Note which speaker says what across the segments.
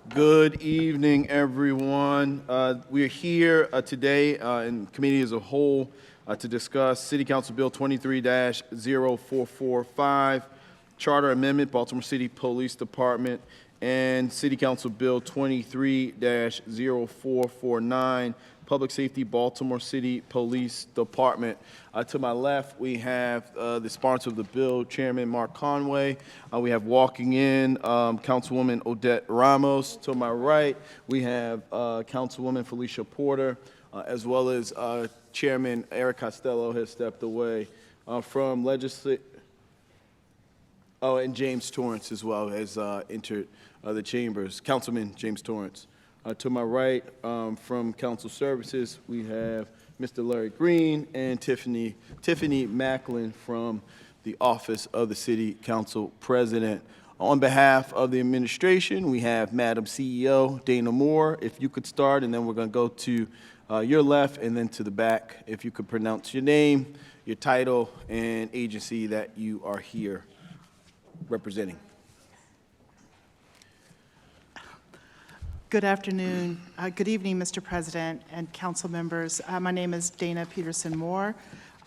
Speaker 1: Good evening, everyone. We are here today in committee as a whole to discuss City Council Bill 23-0445, Charter Amendment, Baltimore City Police Department, and City Council Bill 23-0449, Public Safety, Baltimore City Police Department. To my left, we have the sponsor of the bill, Chairman Mark Conway. We have walking in Councilwoman Odette Ramos. To my right, we have Councilwoman Felicia Porter, as well as Chairman Eric Costello has stepped away from legislative. Oh, and James Torrance as well has entered the chambers. Councilman James Torrance. To my right, from Council Services, we have Mr. Larry Green and Tiffany Macklin from the Office of the City Council President. On behalf of the administration, we have Madam CEO Dana Moore. If you could start, and then we're going to go to your left and then to the back. If you could pronounce your name, your title, and agency that you are here representing.
Speaker 2: Good afternoon. Good evening, Mr. President and council members. My name is Dana Peterson Moore.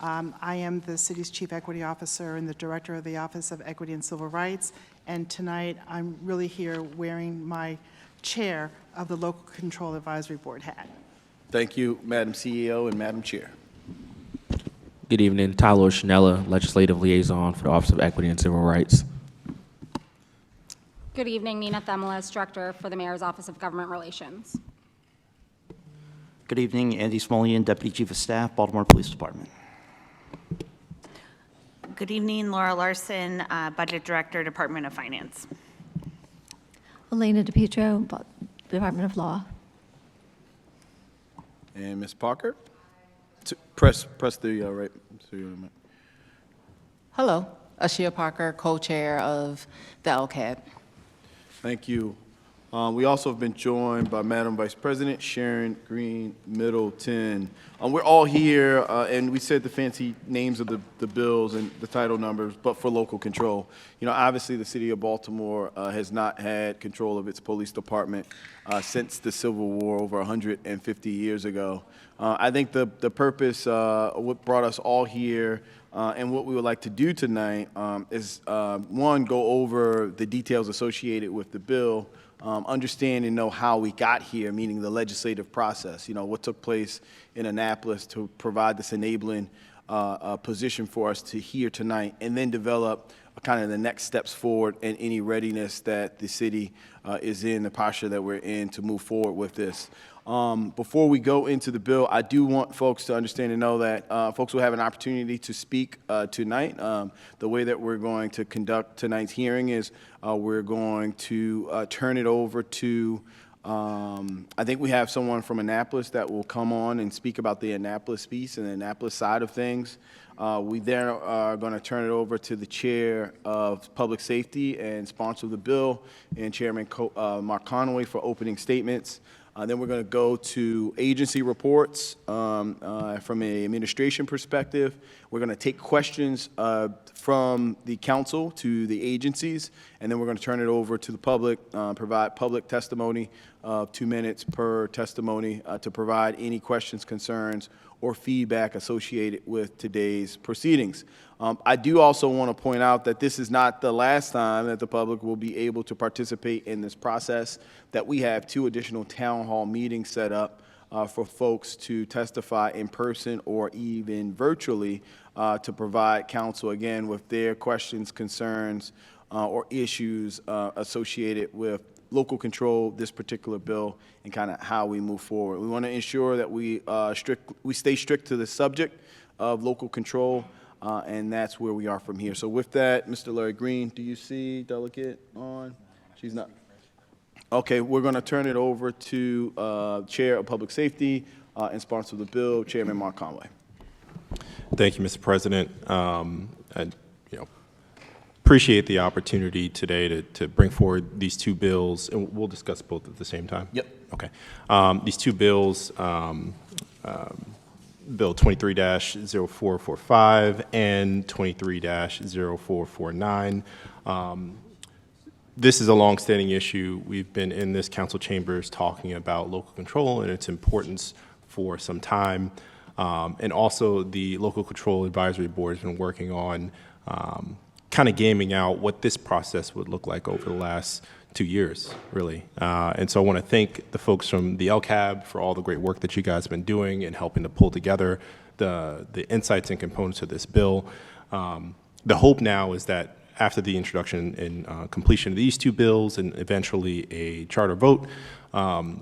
Speaker 2: I am the city's Chief Equity Officer and the Director of the Office of Equity and Civil Rights. And tonight, I'm really here wearing my chair of the Local Control Advisory Board hat.
Speaker 1: Thank you, Madam CEO and Madam Chair.
Speaker 3: Good evening. Tyler Schnella, Legislative Liaison for the Office of Equity and Civil Rights.
Speaker 4: Good evening, Nina Themeles, Director for the Mayor's Office of Government Relations.
Speaker 5: Good evening, Andy Smolian, Deputy Chief of Staff, Baltimore Police Department.
Speaker 6: Good evening, Laura Larson, Budget Director, Department of Finance.
Speaker 7: Elena DePietro, Department of Law.
Speaker 1: And Ms. Parker? Press the right.
Speaker 8: Hello, Ashia Parker, co-chair of the LCAD.
Speaker 1: Thank you. We also have been joined by Madam Vice President Sharon Green Middleton. We're all here, and we said the fancy names of the bills and the title numbers, but for local control. You know, obviously the city of Baltimore has not had control of its police department since the Civil War over 150 years ago. I think the purpose, what brought us all here, and what we would like to do tonight is, one, go over the details associated with the bill, understand and know how we got here, meaning the legislative process, you know, what took place in Annapolis to provide this enabling position for us to hear tonight, and then develop kind of the next steps forward and any readiness that the city is in, the posture that we're in to move forward with this. Before we go into the bill, I do want folks to understand and know that folks will have an opportunity to speak tonight. The way that we're going to conduct tonight's hearing is we're going to turn it over to, I think we have someone from Annapolis that will come on and speak about the Annapolis piece and the Annapolis side of things. We then are going to turn it over to the chair of Public Safety and sponsor of the bill, and Chairman Mark Conway for opening statements. Then we're going to go to agency reports from an administration perspective. We're going to take questions from the council to the agencies, and then we're going to turn it over to the public, provide public testimony of 2 minutes per testimony to provide any questions, concerns, or feedback associated with today's proceedings. I do also want to point out that this is not the last time that the public will be able to participate in this process, that we have 2 additional town hall meetings set up for folks to testify in person or even virtually to provide counsel, again, with their questions, concerns, or issues associated with local control, this particular bill, and kind of how we move forward. We want to ensure that we stay strict to the subject of local control, and that's where we are from here. So with that, Mr. Larry Green, do you see Delegate on? She's not. Okay, we're going to turn it over to Chair of Public Safety and sponsor of the bill, Chairman Mark Conway.
Speaker 9: Thank you, Mr. President. Appreciate the opportunity today to bring forward these 2 bills, and we'll discuss both at the same time.
Speaker 1: Yep.
Speaker 9: Okay. These 2 bills, Bill 23-0445 and 23-0449. This is a longstanding issue. We've been in this council chambers talking about local control and its importance for some time. And also the Local Control Advisory Board has been working on kind of gaming out what this process would look like over the last 2 years, really. And so I want to thank the folks from the LCAB for all the great work that you guys have been doing in helping to pull together the insights and components of this bill. The hope now is that after the introduction and completion of these two bills and eventually a charter vote,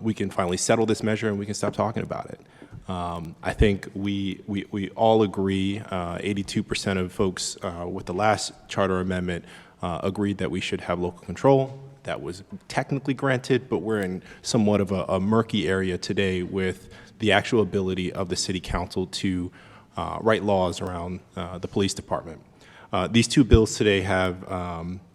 Speaker 9: we can finally settle this measure and we can stop talking about it. I think we all agree, 82% of folks with the last charter amendment agreed that we should have local control. That was technically granted, but we're in somewhat of a murky area today with the actual ability of the city council to write laws around the police department. These two bills today have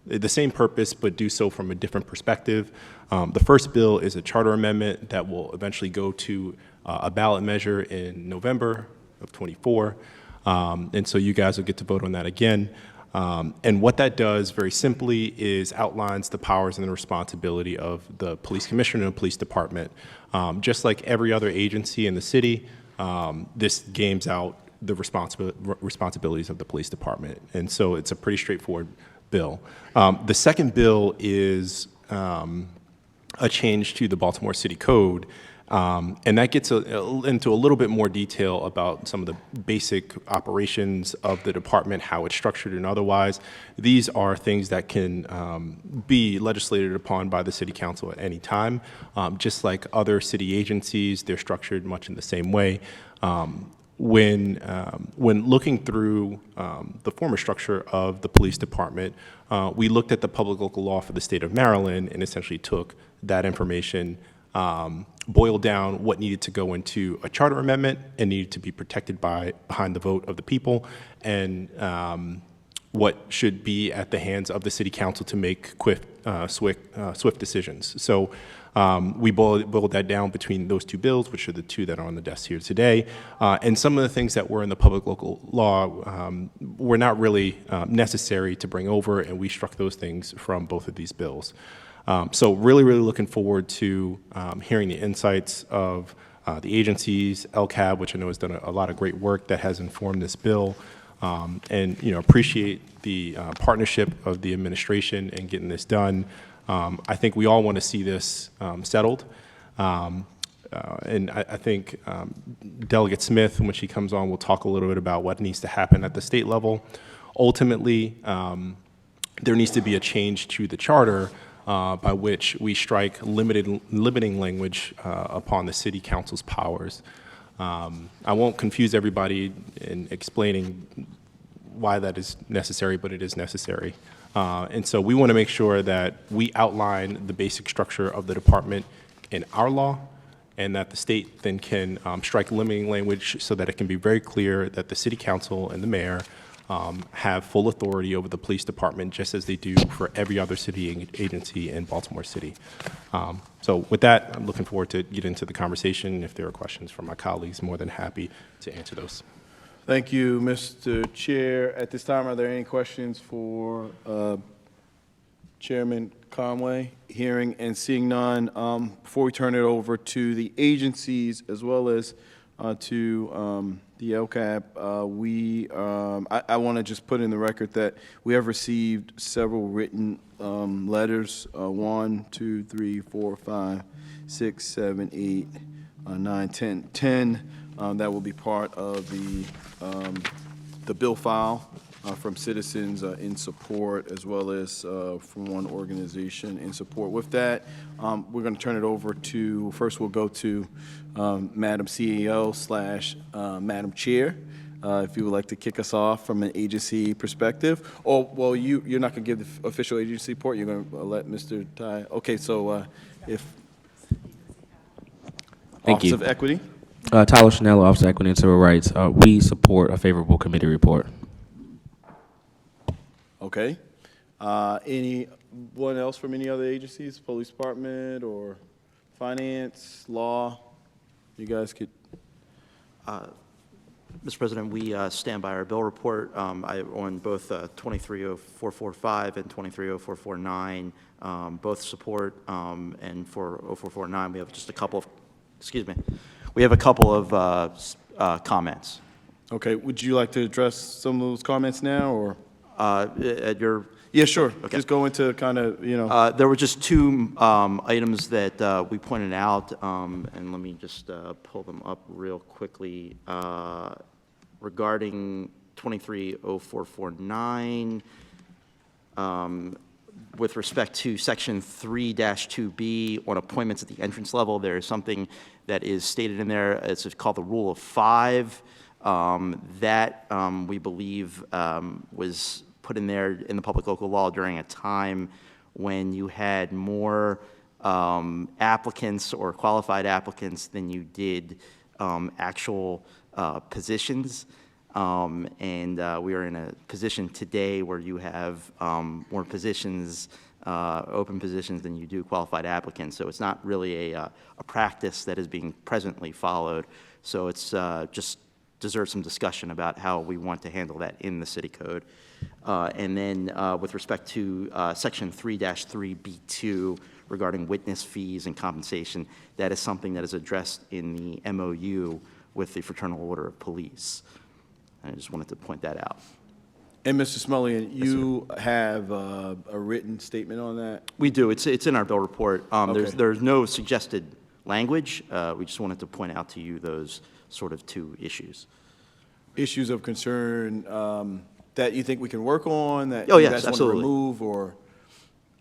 Speaker 9: the same purpose, but do so from a different perspective. The first bill is a charter amendment that will eventually go to a ballot measure in November of '24. And so you guys will get to vote on that again. And what that does very simply is outlines the powers and the responsibility of the police commissioner and the police department. Just like every other agency in the city, this games out the responsibilities of the police department. And so it's a pretty straightforward bill. The second bill is a change to the Baltimore City Code. And that gets into a little bit more detail about some of the basic operations of the department, how it's structured and otherwise. These are things that can be legislated upon by the city council at any time. Just like other city agencies, they're structured much in the same way. When looking through the former structure of the police department, we looked at the public local law for the state of Maryland and essentially took that information, boiled down what needed to go into a charter amendment and needed to be protected behind the vote of the people, and what should be at the hands of the city council to make swift decisions. So we boiled that down between those two bills, which are the two that are on the desk here today. And some of the things that were in the public local law were not really necessary to bring over, and we struck those things from both of these bills. So really looking forward to hearing the insights of the agencies, LCAB, which I know has done a lot of great work that has informed this bill, and appreciate the partnership of the administration in getting this done. I think we all want to see this settled. And I think Delegate Smith, when she comes on, will talk a little bit about what needs to happen at the state level. Ultimately, there needs to be a change to the charter by which we strike limiting language upon the city council's powers. I won't confuse everybody in explaining why that is necessary, but it is necessary. And so we want to make sure that we outline the basic structure of the department in our law, and that the state then can strike limiting language so that it can be very clear that the city council and the mayor have full authority over the police department, just as they do for every other city agency in Baltimore City. So with that, I'm looking forward to get into the conversation. If there are questions from my colleagues, more than happy to answer those.
Speaker 1: Thank you, Mr. Chair. At this time, are there any questions for Chairman Conway? Hearing and seeing none, before we turn it over to the agencies as well as to the LCAB, I want to just put in the record that we have received several written letters, 1, 2, 3, 4, 5, 6, 7, 8, 9, 10, that will be part of the bill file from citizens in support, as well as from one organization in support. With that, we're going to turn it over to, first we'll go to Madam CEO / Madam Chair, if you would like to kick us off from an agency perspective. Or, well, you're not going to give the official agency report, you're going to let Mr. Ty, okay, so if
Speaker 3: Thank
Speaker 1: Office
Speaker 3: you.
Speaker 1: of Equity.
Speaker 3: Tyler Chanel, Office of Equity and Civil Rights. We support a favorable committee report.
Speaker 1: Okay. Anyone else from any other agencies, police department or finance, law? You guys could,
Speaker 5: Mr. President, we stand by our bill report on both 230445 and 230449. Both support, and for 0449, we have just a couple of, we have a couple of comments.
Speaker 1: Okay, would you like to address some of those comments now, or?
Speaker 5: At your
Speaker 1: Yeah, sure.
Speaker 5: Okay.
Speaker 1: Just go into kind of, you know.
Speaker 5: There were just two items that we pointed out, and let me just pull them up real quickly. Regarding 230449, with respect to Section 3-2B on appointments at the entrance level, there is something that is stated in there. It's called the Rule of Five. That we believe was put in there in the public local law during a time when you had more applicants or qualified applicants than you did actual positions. And we are in a position today where you have more positions, open positions, than you do qualified applicants. So it's not really a practice that is being presently followed. So it's just deserves some discussion about how we want to handle that in the city code. And then with respect to Section 3-3B2 regarding witness fees and compensation, that is something that is addressed in the MOU with the Fraternal Order of Police. I just wanted to point that out.
Speaker 1: And Mr. Smullian, you have a written statement on that?
Speaker 5: We do. It's in our bill report.
Speaker 1: Okay.
Speaker 5: There's no suggested language. We just wanted to point out to you those sort of two issues.
Speaker 1: Issues of concern that you think we can work on, that
Speaker 5: Oh,
Speaker 1: you
Speaker 5: yes,
Speaker 1: guys want to
Speaker 5: absolutely.
Speaker 1: remove, or?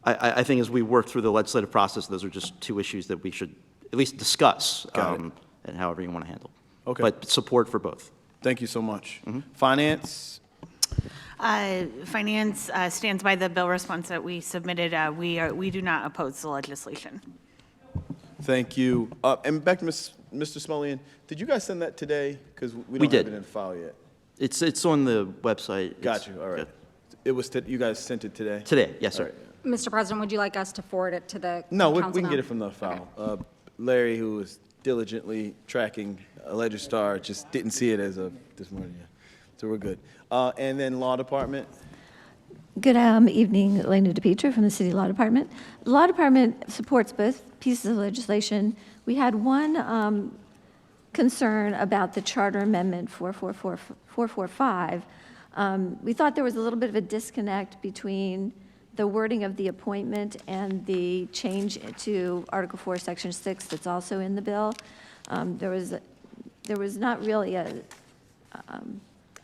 Speaker 5: I think as we work through the legislative process, those are just two issues that we should at least discuss,
Speaker 1: Got it.
Speaker 5: and however you want to handle.
Speaker 1: Okay.
Speaker 5: But support for both.
Speaker 1: Thank you so much.
Speaker 5: Mm-hmm.
Speaker 1: Finance?
Speaker 6: Finance stands by the bill response that we submitted. We do not oppose the legislation.
Speaker 1: Thank you. And back to Mr. Smullian, did you guys send that today? Because we don't
Speaker 5: did.
Speaker 1: have it in the file yet.
Speaker 5: It's on the website.
Speaker 1: Got you, all right. It was, you guys sent it today?
Speaker 5: Today, yes, sir.
Speaker 1: All right.
Speaker 4: Mr. President, would you like us to forward it to the
Speaker 1: No,
Speaker 4: council
Speaker 1: we can
Speaker 4: now?
Speaker 1: get it from the file. Larry, who was diligently tracking Legistar, just didn't see it as of this morning. Yeah. So we're good. And then Law Department?
Speaker 7: Good evening, Elena DePietro from the City Law Department. The Law Department supports both pieces of legislation. We had one concern about the Charter Amendment 445. We thought there was a little bit of a disconnect between the wording of the appointment and the change to Article 4, Section 6 that's also in the bill. There was not really a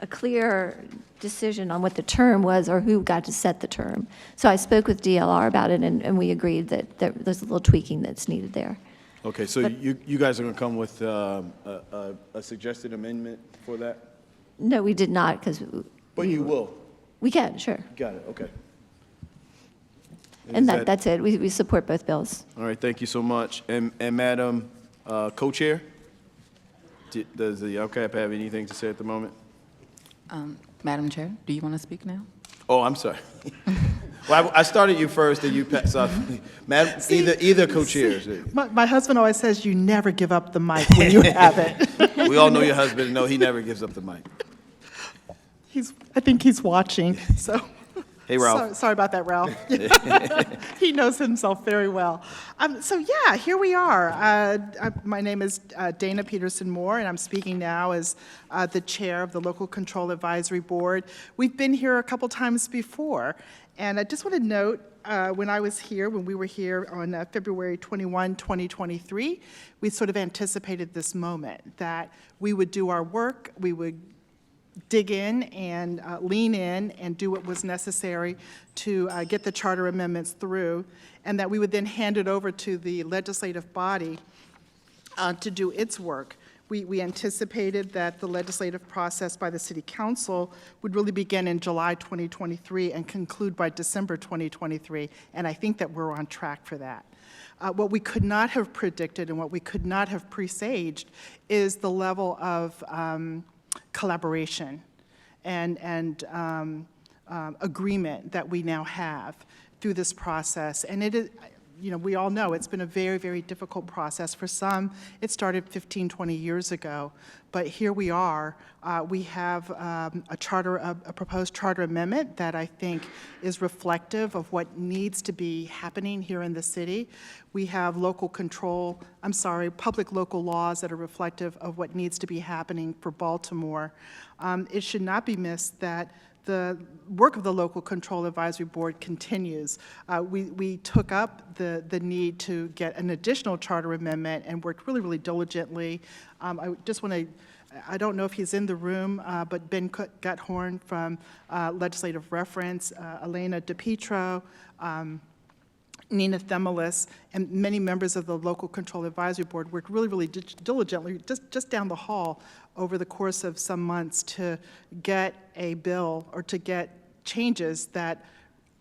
Speaker 7: clear decision on what the term was or who got to set the term. So I spoke with DLR about it, and we agreed that there's a little tweaking that's needed there.
Speaker 1: Okay, so you guys are going to come with a suggested amendment for that?
Speaker 7: No, we did not, because
Speaker 1: But you will?
Speaker 7: we can, sure.
Speaker 1: Got it, okay.
Speaker 7: And
Speaker 1: is
Speaker 7: that's it. We support both bills.
Speaker 1: All right, thank you so much. And Madam Co-Chair? Does the LCAP have anything to say at the moment?
Speaker 8: Madam Chair, do you want to speak now?
Speaker 1: Oh, I'm sorry. Well, I started you first, and you passed off. Madam, either co-chairs.
Speaker 2: My husband always says, you never give up the mic when you have it.
Speaker 1: We all know your husband. No, he never gives up the mic.
Speaker 2: I think he's watching, so.
Speaker 1: Hey, Ralph.
Speaker 2: Sorry about that, Ralph. He knows himself very well. So yeah, here we are. My name is Dana Peterson Moore, and I'm speaking now as the chair of the Local Control Advisory Board. We've been here a couple times before, and I just want to note, when we were here on February 21, 2023, we sort of anticipated this moment, that we would do our work, we would dig in and lean in and do what was necessary to get the charter amendments through, and that we would then hand it over to the legislative body to do its work. We anticipated that the legislative process by the City Council would really begin in July 2023 and conclude by December 2023, and I think that we're on track for that. What we could not have predicted and what we could not have presaged is the level of collaboration and agreement that we now have through this process. And it is, we all know it's been a very, very difficult process. For some, it started 15, 20 years ago, but here we are. We have a proposed charter amendment that I think is reflective of what needs to be happening here in the city. We have public local laws that are reflective of what needs to be happening for Baltimore. It should not be missed that the work of the Local Control Advisory Board continues. We took up the need to get an additional charter amendment and worked really, really diligently. I don't know if he's in the room, but Ben Guthorn from Legislative Reference, Elena DePietro, Nina Themelis, and many members of the Local Control Advisory Board worked really, really diligently just down the hall over the course of some months to get a bill or to get changes that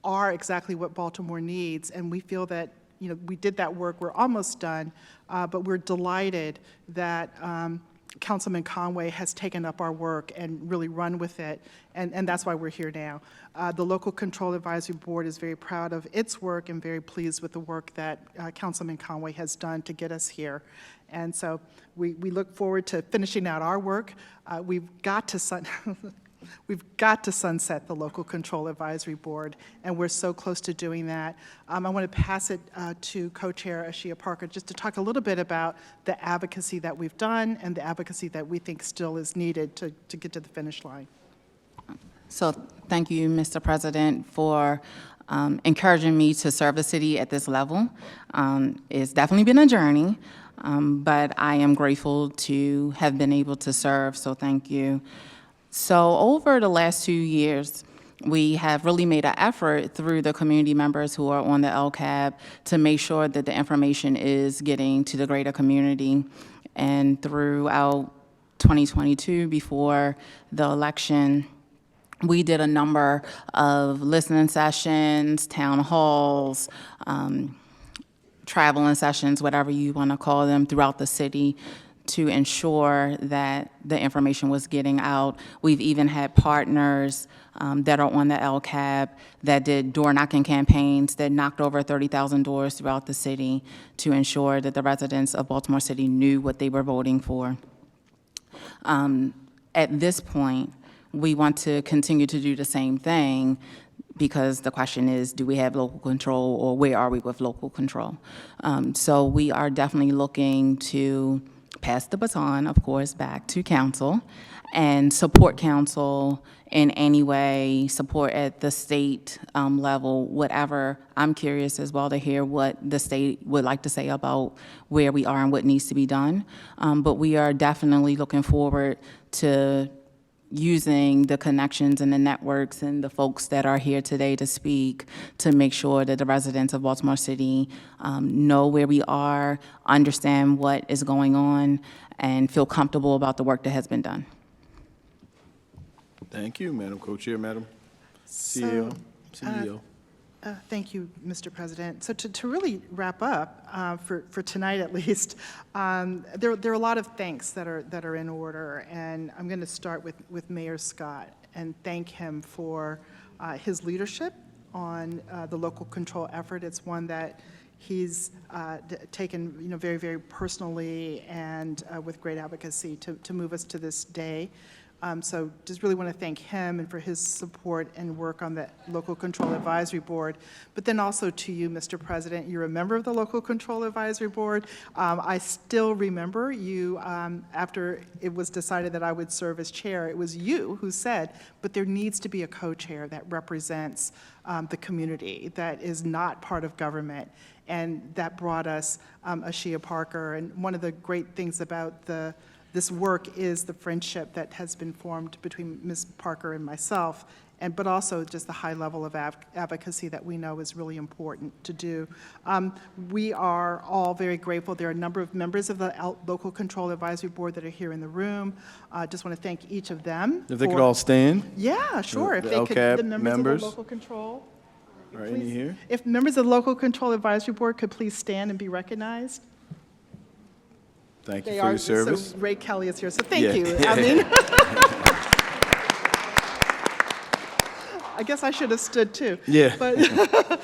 Speaker 2: are exactly what Baltimore needs. And we feel that, we did that work. We're almost done, but we're delighted that Councilman Conway has taken up our work and really run with it, and that's why we're here now. The Local Control Advisory Board is very proud of its work and very pleased with the work that Councilman Conway has done to get us here. And so we look forward to finishing out our work. We've got to sunset the Local Control Advisory Board, and we're so close to doing that. I want to pass it to Co-Chair Ashia Parker just to talk a little bit about the advocacy that we've done and the advocacy that we think still is needed to get to the finish line.
Speaker 8: So thank you, Mr. President, for encouraging me to serve the city at this level. It's definitely been a journey, but I am grateful to have been able to serve, so thank you. So over the last 2 years, we have really made an effort through the community members who are on the LCAB to make sure that the information is getting to the greater community. And throughout 2022, before the election, we did a number of listening sessions, town halls, traveling sessions, whatever you want to call them, throughout the city to ensure that the information was getting out. We've even had partners that are on the LCAB that did door knocking campaigns that knocked over 30,000 doors throughout the city to ensure that the residents of Baltimore City knew what they were voting for. At this point, we want to continue to do the same thing because the question is, do we have local control, or where are we with local control? So we are definitely looking to pass the baton, of course, back to council and support council in any way, support at the state level, whatever. I'm curious as well to hear what the state would like to say about where we are and what needs to be done. But we are definitely looking forward to using the connections and the networks and the folks that are here today to speak to make sure that the residents of Baltimore City know where we are, understand what is going on, and feel comfortable about the work that has been done.
Speaker 1: Thank you, Madam Co-Chair. Madam
Speaker 2: So,
Speaker 1: CEO.
Speaker 2: Thank you, Mr. President. So to really wrap up, for tonight at least, there are a lot of thanks that are in order, and I'm going to start with Mayor Scott and thank him for his leadership on the local control effort. It's one that he's taken, very, very personally and with great advocacy to move us to this day. So just really want to thank him and for his support and work on the Local Control Advisory Board. But then also to you, Mr. President, you're a member of the Local Control Advisory Board. I still remember you, after it was decided that I would serve as chair, it was you who said, but there needs to be a co-chair that represents the community, that is not part of government. And that brought us Ashia Parker. And one of the great things about this work is the friendship that has been formed between Ms. Parker and myself, but also just the high level of advocacy that we know is really important to do. We are all very grateful. There are a number of members of the Local Control Advisory Board that are here in the room. Just want to thank each of them.
Speaker 1: If they could all stand.
Speaker 2: Yeah, sure. If
Speaker 1: The
Speaker 2: they could,
Speaker 1: LCAB
Speaker 2: the members
Speaker 1: members.
Speaker 2: of the Local Control.
Speaker 1: Are any here?
Speaker 2: If members of the Local Control Advisory Board could please stand and be recognized.
Speaker 1: Thank you
Speaker 2: They
Speaker 1: for
Speaker 2: are,
Speaker 1: your service.
Speaker 2: so Ray Kelly is here, so thank
Speaker 1: Yeah.
Speaker 2: you. I mean, I guess I should have stood too.
Speaker 1: Yeah.
Speaker 2: But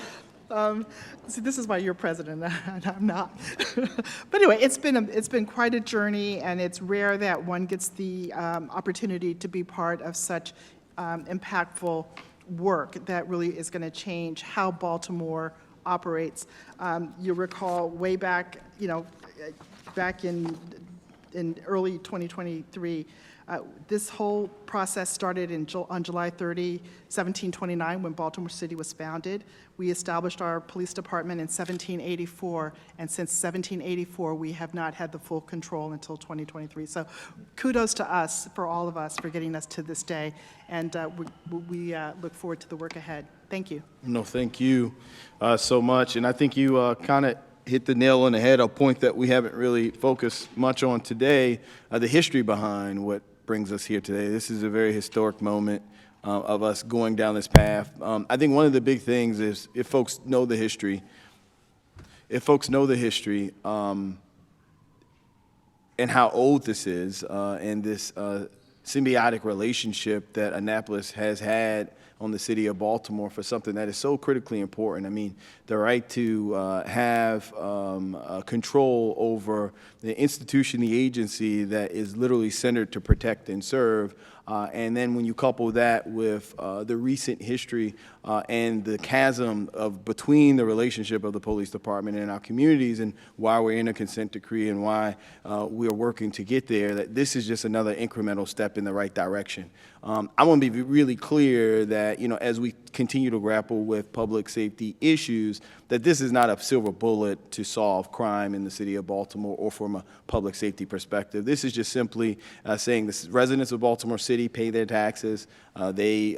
Speaker 2: See, this is why you're president, and I'm not. But anyway, it's been quite a journey, and it's rare that one gets the opportunity to be part of such impactful work that really is going to change how Baltimore operates. You recall way back, back in early 2023, this whole process started on July 30, 1729, when Baltimore City was founded. We established our police department in 1784, and since 1784, we have not had the full control until 2023. So kudos to us, for all of us, for getting us to this day, and we look forward to the work ahead. Thank you.
Speaker 1: No, thank you so much. And I think you kind of hit the nail on the head, a point that we haven't really focused much on today, the history behind what brings us here today. This is a very historic moment of us going down this path. I think one of the big things is if folks know the history, and how old this is, and this symbiotic relationship that Annapolis has had on the city of Baltimore for something that is so critically important. I mean, the right to have control over the institution, the agency that is literally centered to protect and serve. And then when you couple that with the recent history and the chasm between the relationship of the police department and our communities, and why we're in a consent decree and why we're working to get there, that this is just another incremental step in the right direction. I want to be really clear that, as we continue to grapple with public safety issues, that this is not a silver bullet to solve crime in the city of Baltimore or from a public safety perspective. This is just simply saying the residents of Baltimore City pay their taxes. The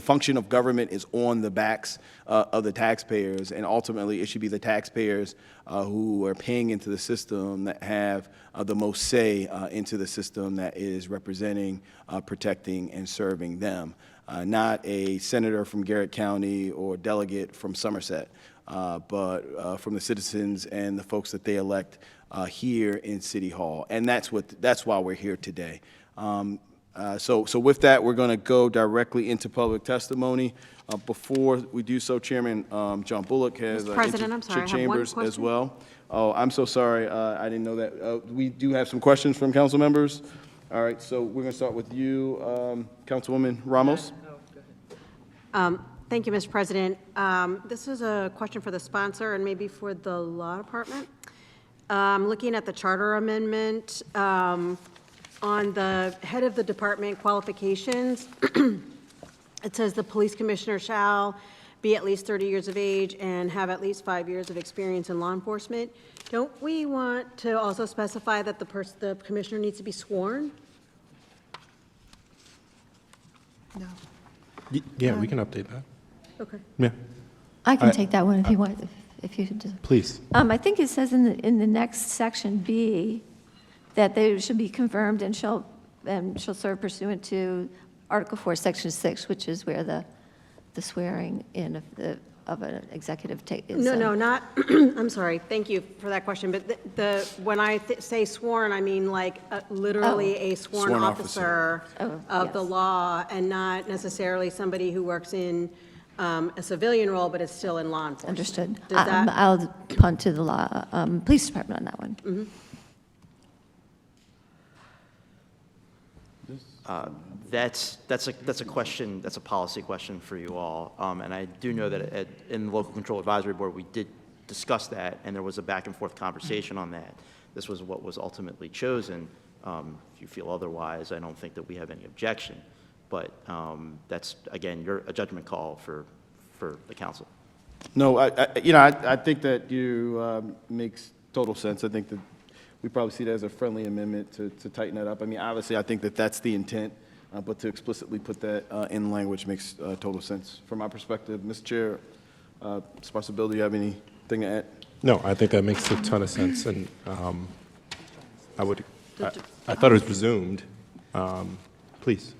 Speaker 1: function of government is on the backs of the taxpayers, and ultimately it should be the taxpayers who are paying into the system that have the most say into the system that is representing, protecting, and serving them. Not a senator from Garrett County or delegate from Somerset, but from the citizens and the folks that they elect here in City Hall. And that's why we're here today. So with that, we're going to go directly into public testimony. Before we do so, Chairman John Bullock has
Speaker 4: Mr. President, I'm sorry, I have one
Speaker 1: chambers as
Speaker 4: question.
Speaker 1: well. Oh, I'm so sorry. I didn't know that. We do have some questions from council members. All right, so we're going to start with you, Councilwoman Ramos.
Speaker 10: Thank you, Mr. President. This is a question for the sponsor and maybe for the law department. Looking at the charter amendment, on the head of the department qualifications, it says the police commissioner shall be at least 30 years of age and have at least 5 years of experience in law enforcement. Don't we want to also specify that the commissioner needs to be sworn?
Speaker 2: No.
Speaker 9: Yeah, we can update that.
Speaker 10: Okay.
Speaker 9: Yeah,
Speaker 7: I can take that one if you want, if you just.
Speaker 9: please.
Speaker 7: I think it says in the next section B that they should be confirmed and shall serve pursuant to Article 4, Section 6, which is where the swearing in of an executive is.
Speaker 10: No, not, I'm sorry, thank you for that question, but when I say sworn, I mean like literally a sworn
Speaker 1: Sworn
Speaker 10: officer of the
Speaker 7: yes.
Speaker 10: law, and not necessarily somebody who works in a civilian role, but is still in law enforcement.
Speaker 7: Understood.
Speaker 10: Does that?
Speaker 7: I'll punt to the law, police department on that one.
Speaker 5: That's a question, that's a policy question for you all. And I do know that in the Local Control Advisory Board, we did discuss that, and there was a back and forth conversation on that. This was what was ultimately chosen. If you feel otherwise, I don't think that we have any objection. But that's, again, a judgment call for the council.
Speaker 1: No, I think that you makes total sense. I think that we probably see that as a friendly amendment to tighten that up. I mean, obviously, I think that that's the intent, but to explicitly put that in language makes total sense from my perspective. Mr. Chair, Sponsor Bill, do you have anything to add?
Speaker 9: No, I think that makes a ton of sense, and I thought it was presumed. Please.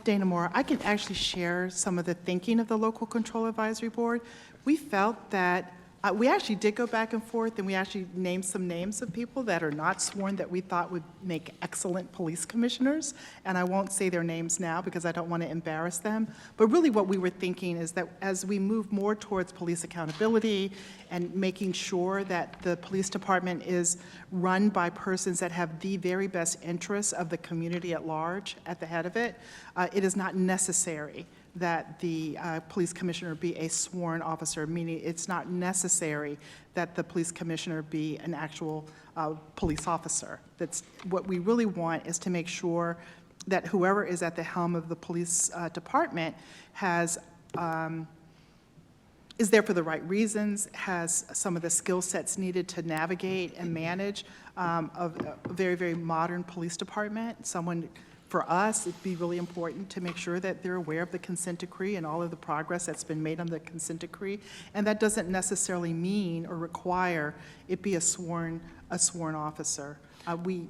Speaker 2: Dana Moore, I can actually share some of the thinking of the Local Control Advisory Board. We felt that We actually did go back and forth, and we actually named some names of people that are not sworn that we thought would make excellent police commissioners, and I won't say their names now because I don't want to embarrass them. But really what we were thinking is that as we move more towards police accountability and making sure that the police department is run by persons that have the very best interests of the community at large at the head of it, it is not necessary that the police commissioner be a sworn officer, meaning it's not necessary that the police commissioner be an actual police officer. That's what we really want, is to make sure that whoever is at the helm of the police department has is there for the right reasons, has some of the skill sets needed to navigate and manage a very, very modern police department. Someone, for us, it'd be really important to make sure that they're aware of the consent decree and all of the progress that's been made on the consent decree. And that doesn't necessarily mean or require it be a sworn officer. We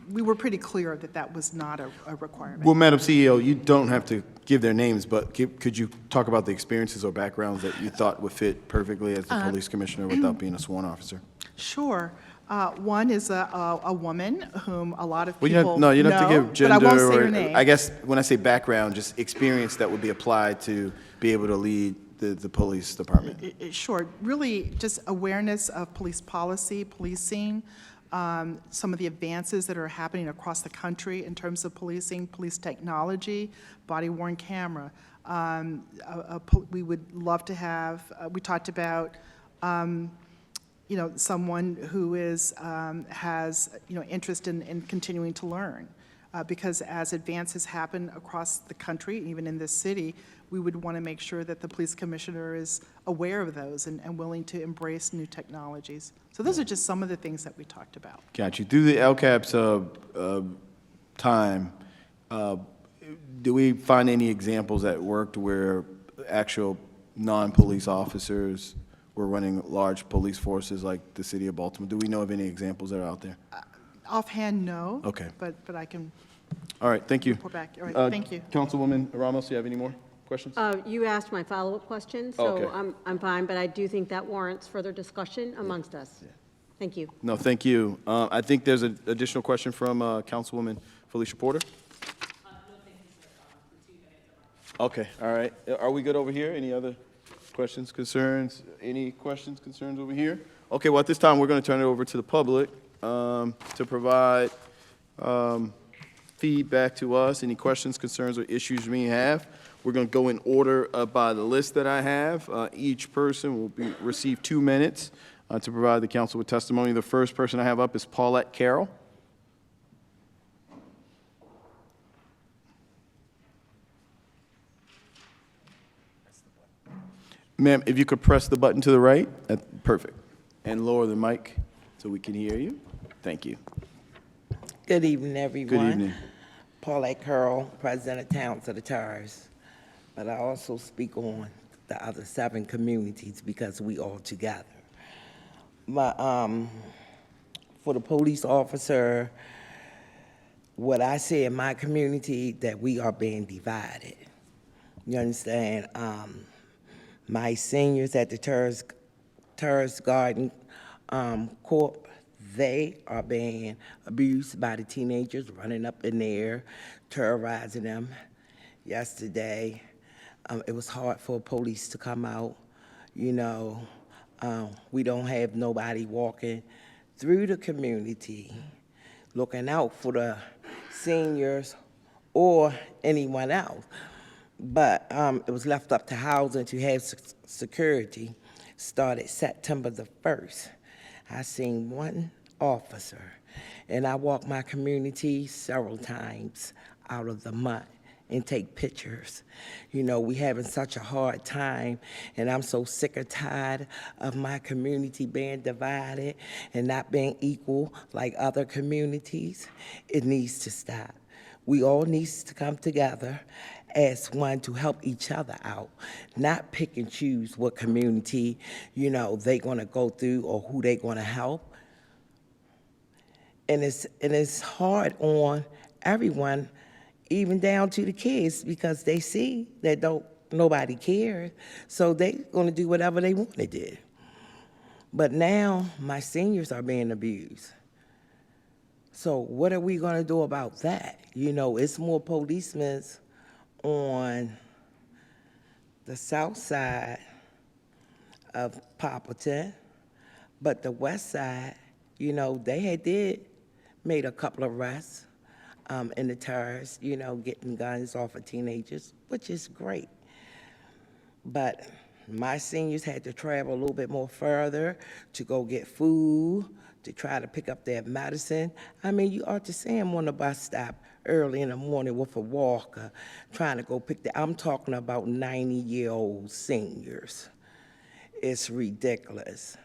Speaker 2: were pretty clear that that was not a requirement.
Speaker 1: Well, Madam CEO, you don't have to give their names, but could you talk about the experiences or backgrounds that you thought would fit perfectly as the police commissioner without being a sworn officer?
Speaker 2: Sure. One is a woman whom a lot of
Speaker 1: Well,
Speaker 2: people
Speaker 1: no, you don't have to
Speaker 2: know,
Speaker 1: give gender.
Speaker 2: but I won't say
Speaker 1: or,
Speaker 2: her name.
Speaker 1: I guess when I say background, just experience that would be applied to be able to lead the police department.
Speaker 2: Sure. Really, just awareness of police policy, policing, some of the advances that are happening across the country in terms of policing, police technology, body-worn camera. We would love to have, we talked about, someone who has, interest in continuing to learn. Because as advances happen across the country, even in this city, we would want to make sure that the police commissioner is aware of those and willing to embrace new technologies. So those are just some of the things that we talked about.
Speaker 1: Got you. Through the LCAP's time, do we find any examples that worked where actual non-police officers were running large police forces like the city of Baltimore? Do we know of any examples that are out there?
Speaker 2: Offhand, no.
Speaker 1: Okay.
Speaker 2: But I can
Speaker 1: All right, thank you.
Speaker 2: report back. All right, thank you.
Speaker 1: Councilwoman Ramos, you have any more questions?
Speaker 10: You asked my follow-up question,
Speaker 1: Oh, okay.
Speaker 10: so I'm fine, but I do think that warrants further discussion amongst us. Thank you.
Speaker 1: No, thank you. I think there's an additional question from Councilwoman Felicia Porter. Okay, all right. Are we good over here? Any other questions, concerns? Any questions, concerns over here? Okay, well, at this time, we're going to turn it over to the public to provide feedback to us, any questions, concerns, or issues you may have. We're going to go in order by the list that I have. Each person will receive 2 minutes to provide the council with testimony. The first person I have up is Paulette Carroll. Ma'am, if you could press the button to the right, that's perfect. And lower the mic so we can hear you. Thank you.
Speaker 11: Good evening, everyone.
Speaker 1: Good evening.
Speaker 11: Paulette Curl, President of Towns of the Tars. But I also speak on the other 7 communities because we all together. But for the police officer, what I see in my community, that we are being divided. You understand? My seniors at the Terrace Garden Corp, they are being abused by the teenagers running up in there, terrorizing them. Yesterday, it was hard for police to come out. We don't have nobody walking through the community looking out for the seniors or anyone else. But it was left up to housing to have security. Started September the 1st. I seen one officer, and I walked my community several times out of the mud and take pictures. We having such a hard time, and I'm so sick or tired of my community being divided and not being equal like other communities. It needs to stop. We all need to come together as one to help each other out, not pick and choose what community, they gonna go through or who they gonna help. And it's hard on everyone, even down to the kids, because they see that nobody cared. So they gonna do whatever they want to do. But now my seniors are being abused. So what are we gonna do about that? You know, it's more policemen on the south side of Poplarton, but the west side, you know, they did made a couple of arrests in the tires, you know, getting guns off of teenagers, which is great. But my seniors had to travel a little bit more further to go get food, to try to pick up their medicine. I mean, you ought to see them on the bus stop early in the morning with a walker, trying to go pick I'm talking about 90-year-old seniors. It's ridiculous.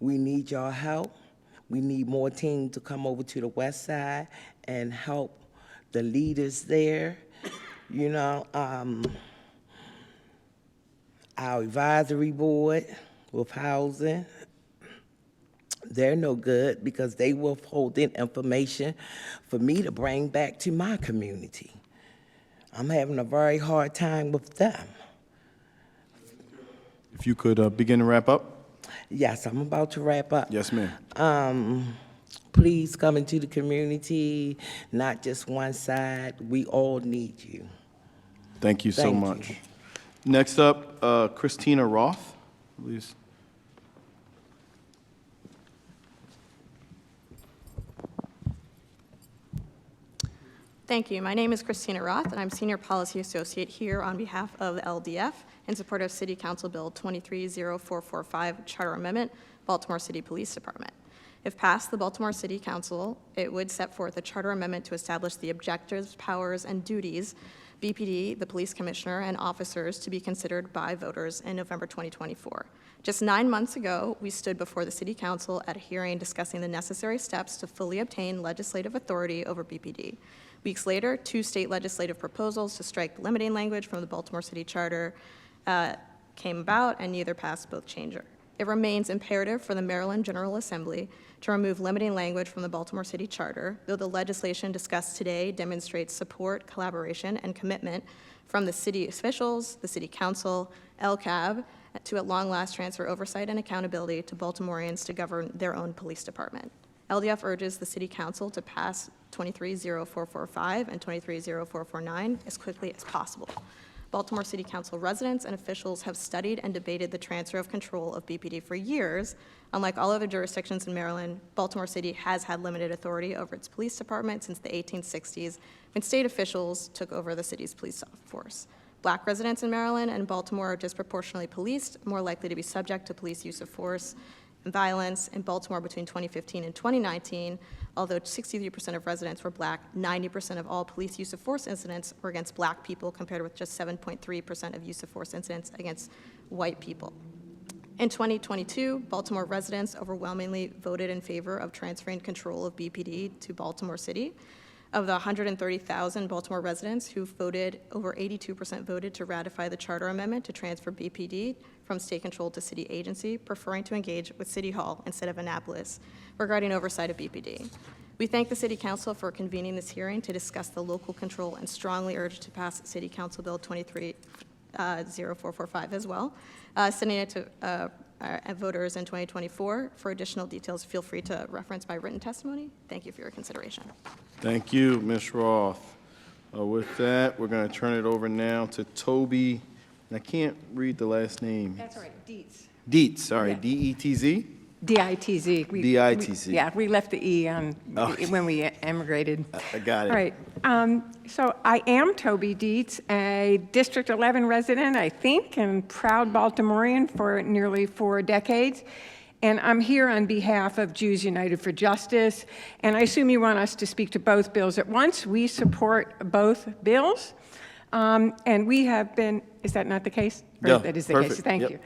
Speaker 11: We need y'all help. We need more teams to come over to the west side and help the leaders there. You know, our advisory board with housing, they're no good because they withholding information for me to bring back to my community. I'm having a very hard time with them.
Speaker 1: If you could begin to wrap up.
Speaker 11: Yes, I'm about to wrap up.
Speaker 1: Yes, ma'am.
Speaker 11: Please come into the community, not just one side. We all need you.
Speaker 1: Thank you so
Speaker 11: Thank
Speaker 1: much.
Speaker 11: you.
Speaker 1: Next up, Christina Roth, please.
Speaker 12: Thank you. My name is Christina Roth, and I'm Senior Policy Associate here on behalf of the LDF in support of City Council Bill 230445, Charter Amendment, Baltimore City Police Department. If passed the Baltimore City Council, it would set forth a charter amendment to establish the objectives, powers, and duties BPD, the police commissioner, and officers to be considered by voters in November 2024. Just 9 months ago, we stood before the City Council at a hearing discussing the necessary steps to fully obtain legislative authority over BPD. Weeks later, 2 state legislative proposals to strike limiting language from the Baltimore City Charter came about, and neither passed, both changer. It remains imperative for the Maryland General Assembly to remove limiting language from the Baltimore City Charter, though the legislation discussed today demonstrates support, collaboration, and commitment from the city officials, the City Council, LCAB, to at long last transfer oversight and accountability to Baltimoreans to govern their own police department. LDF urges the City Council to pass 230445 and 230449 as quickly as possible. Baltimore City Council residents and officials have studied and debated the transfer of control of BPD for years. Unlike all other jurisdictions in Maryland, Baltimore City has had limited authority over its police department since the 1860s, when state officials took over the city's police force. Black residents in Maryland and Baltimore are disproportionately policed, more likely to be subject to police use of force and violence. In Baltimore between 2015 and 2019, although 63% of residents were black, 90% of all police use of force incidents were against black people, compared with just 7.3% of use of force incidents against white people. In 2022, Baltimore residents overwhelmingly voted in favor of transferring control of BPD to Baltimore City. Of the 130,000 Baltimore residents who voted, over 82% voted to ratify the charter amendment to transfer BPD from state control to city agency, preferring to engage with City Hall instead of Annapolis regarding oversight of BPD. We thank the City Council for convening this hearing to discuss the local control and strongly urge to pass City Council Bill 230445 as well, sending it to voters in 2024. For additional details, feel free to reference my written testimony. Thank you for your consideration.
Speaker 1: Thank you, Ms. Roth. With that, we're going to turn it over now to Toby. And I can't read the last name.
Speaker 13: That's all right, Dietz.
Speaker 1: Dietz, sorry,
Speaker 13: Yeah.
Speaker 1: D-E-T-Z?
Speaker 13: D-I-T-Z.
Speaker 1: D-I-T-Z.
Speaker 13: Yeah, we left the E on
Speaker 1: Okay.
Speaker 13: when we emigrated.
Speaker 1: I got it.
Speaker 13: All right. So I am Toby Dietz, a District 11 resident, I think, and proud Baltimorean for nearly 4 decades. And I'm here on behalf of Jews United for Justice. And I assume you want us to speak to both bills at once. We support both bills. And we have been, is that not the case? Or
Speaker 1: Yeah,
Speaker 13: that is the
Speaker 1: perfect.
Speaker 13: case, thank
Speaker 1: Yep.
Speaker 13: you.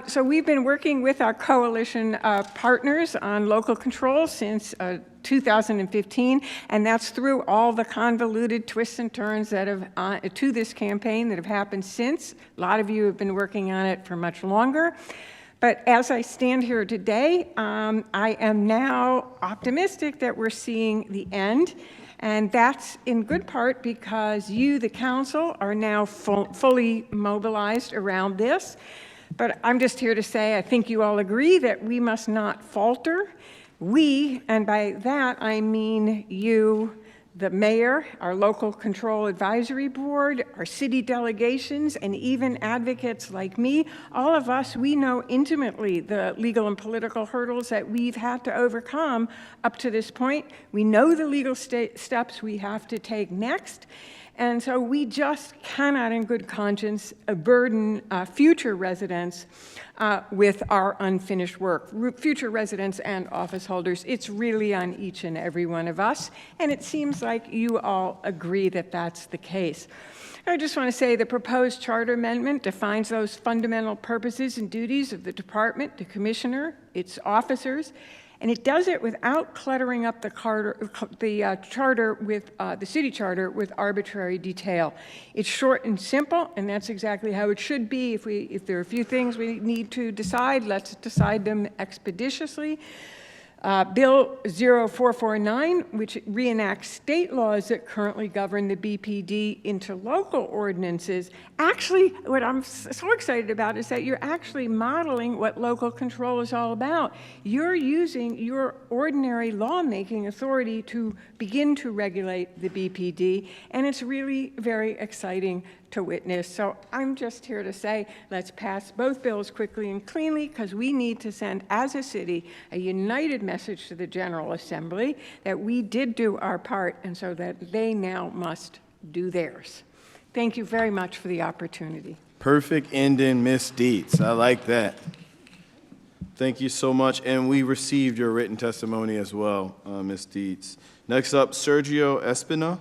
Speaker 13: So we've been working with our coalition partners on local control since 2015, and that's through all the convoluted twists and turns that have, to this campaign that have happened since. A lot of you have been working on it for much longer. But as I stand here today, I am now optimistic that we're seeing the end. And that's in good part because you, the council, are now fully mobilized around this. But I'm just here to say, I think you all agree that we must not falter. We, and by that I mean you, the mayor, our local control advisory board, our city delegations, and even advocates like me, all of us, we know intimately the legal and political hurdles that we've had to overcome up to this point. We know the legal steps we have to take next. And so we just cannot, in good conscience, burden future residents with our unfinished work. Future residents and office holders, it's really on each and every one of us, and it seems like you all agree that that's the case. I just want to say the proposed charter amendment defines those fundamental purposes and duties of the department, the commissioner, its officers, and it does it without cluttering up the city charter with arbitrary detail. It's short and simple, and that's exactly how it should be. If there are a few things we need to decide, let's decide them expeditiously. Bill 0449, which reenacts state laws that currently govern the BPD into local ordinances. Actually, what I'm so excited about is that you're actually modeling what local control is all about. You're using your ordinary lawmaking authority to begin to regulate the BPD, and it's really very exciting to witness. So I'm just here to say, let's pass both bills quickly and cleanly, because we need to send, as a city, a united message to the General Assembly that we did do our part, and so that they now must do theirs. Thank you very much for the opportunity.
Speaker 1: Perfect ending, Ms. Dietz. I like that. Thank you so much. And we received your written testimony as well, Ms. Dietz. Next up, Sergio Espina.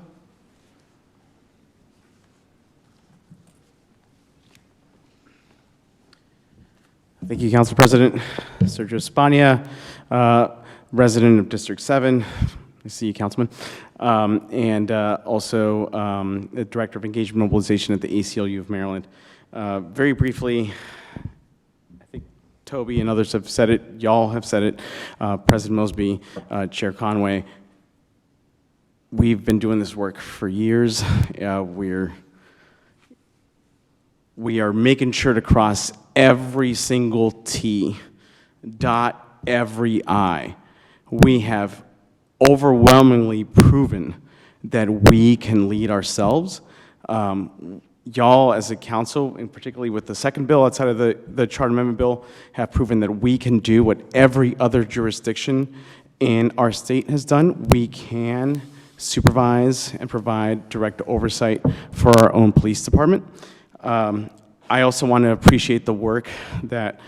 Speaker 14: Thank you, Council President. Sergio Espina, resident of District 7. I see you, Councilman. And also the Director of Engagement Mobilization at the ACLU of Maryland. Very briefly, I think Toby and others have said it, y'all have said it, President Mosby, Chair Conway. We've been doing this work for years. We are making sure to cross every single T, dot every I. We have overwhelmingly proven that we can lead ourselves. Y'all, as a council, and particularly with the second bill outside of the Charter Amendment bill, have proven that we can do what every other jurisdiction in our state has done. We can supervise and provide direct oversight for our own police department. I also want to appreciate the work that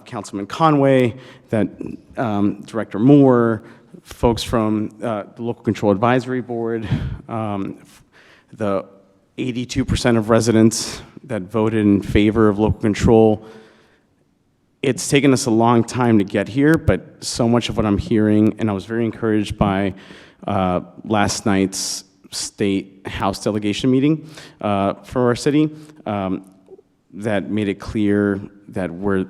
Speaker 14: Councilman Conway, that Director Moore, folks from the Local Control Advisory Board, the 82% of residents that voted in favor of local control. It's taken us a long time to get here, but so much of what I'm hearing, and I was very encouraged by last night's State House delegation meeting for our city, that made it clear that we're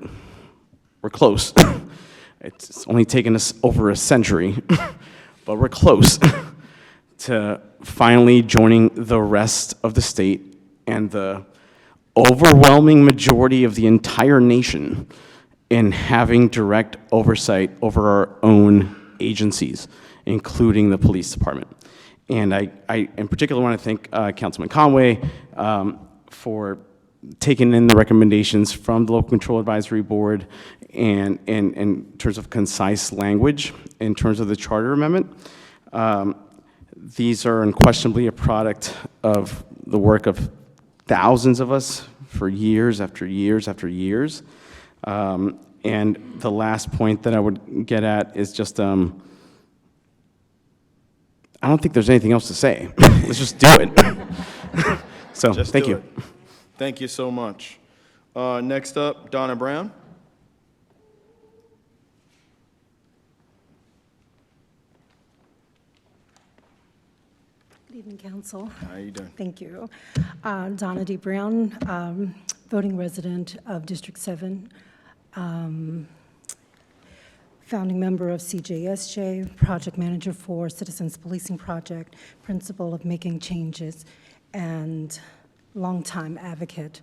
Speaker 14: close. It's only taken us over a century, but we're close to finally joining the rest of the state and the overwhelming majority of the entire nation in having direct oversight over our own agencies, including the police department. And I in particular want to thank Councilman Conway for taking in the recommendations from the Local Control Advisory Board and in terms of concise language in terms of the charter amendment. These are unquestionably a product of the work of thousands of us for years after years after years. And the last point that I would get at is just, I don't think there's anything else to say. Let's just do it. So, thank you.
Speaker 1: Thank you so much. Next up, Donna Brown.
Speaker 15: Good evening, Council.
Speaker 1: How are you doing?
Speaker 15: Thank you. Donna D. Brown, voting resident of District 7. founding member of CJSJ, project manager for Citizens Policing Project, principal of Making Changes, and longtime advocate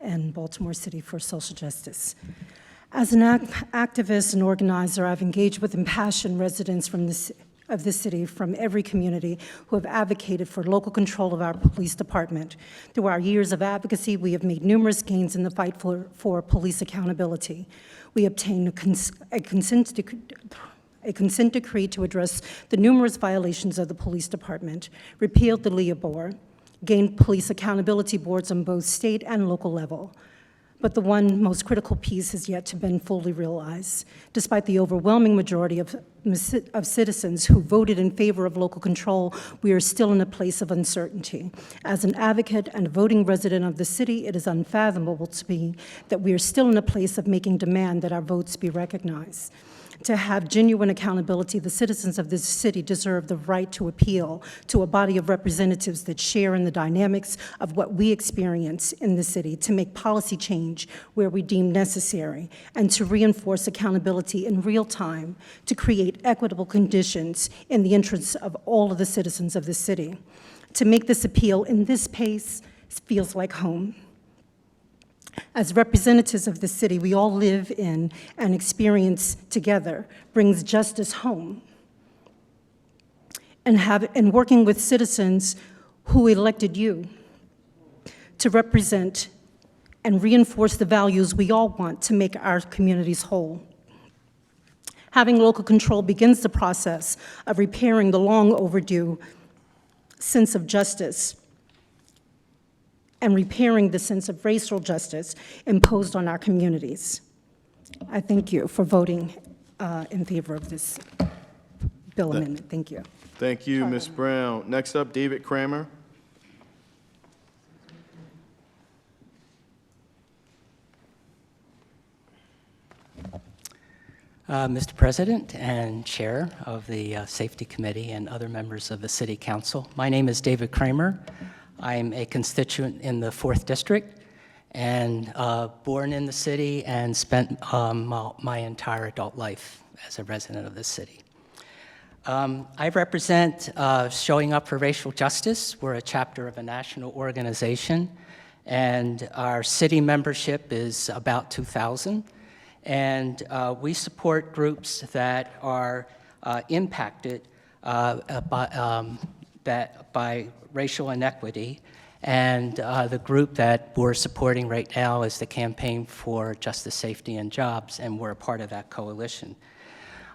Speaker 15: in Baltimore City for social justice. As an activist and organizer, I've engaged with impassioned residents of the city from every community who have advocated for local control of our police department. Through our years of advocacy, we have made numerous gains in the fight for police accountability. We obtained a consent decree to address the numerous violations of the police department, repealed the LEA board, gained police accountability boards on both state and local level. But the one most critical piece has yet to be fully realized. Despite the overwhelming majority of citizens who voted in favor of local control, we are still in a place of uncertainty. As an advocate and a voting resident of the city, it is unfathomable to me that we are still in a place of making demand that our votes be recognized. To have genuine accountability, the citizens of this city deserve the right to appeal to a body of representatives that share in the dynamics of what we experience in the city, to make policy change where we deem necessary, and to reinforce accountability in real time, to create equitable conditions in the interests of all of the citizens of the city. To make this appeal in this pace feels like home. As representatives of the city, we all live in and experience together brings justice home. And working with citizens who elected you to represent and reinforce the values we all want to make our communities whole. Having local control begins the process of repairing the long overdue sense of justice and repairing the sense of racial justice imposed on our communities. I thank you for voting in favor of this bill amendment. Thank you.
Speaker 1: Thank you, Ms. Brown. Next up, David Kramer.
Speaker 16: Mr. President and Chair of the Safety Committee and other members of the City Council, my name is David Kramer. I'm a constituent in the 4th District and born in the city and spent my entire adult life as a resident of this city. I represent Showing Up for Racial Justice. We're a chapter of a national organization, and our city membership is about 2,000. And we support groups that are impacted by racial inequity. And the group that we're supporting right now is the Campaign for Justice, Safety, and Jobs, and we're a part of that coalition.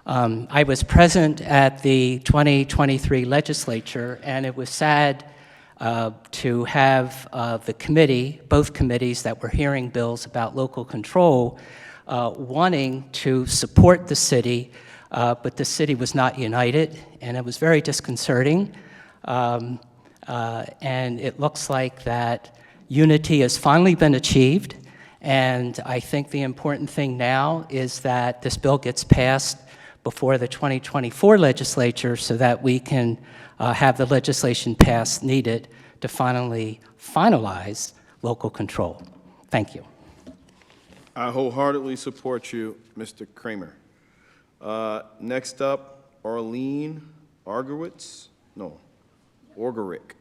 Speaker 16: I was present at the 2023 legislature, and it was sad to have the committee, both committees that were hearing bills about local control, wanting to support the city, but the city was not united, and it was very disconcerting. And it looks like that unity has finally been achieved, and I think the important thing now is that this bill gets passed before the 2024 legislature so that we can have the legislation passed needed to finally finalize local control. Thank you.
Speaker 1: I wholeheartedly support you, Mr. Kramer. Next up, Arlene Orgerick.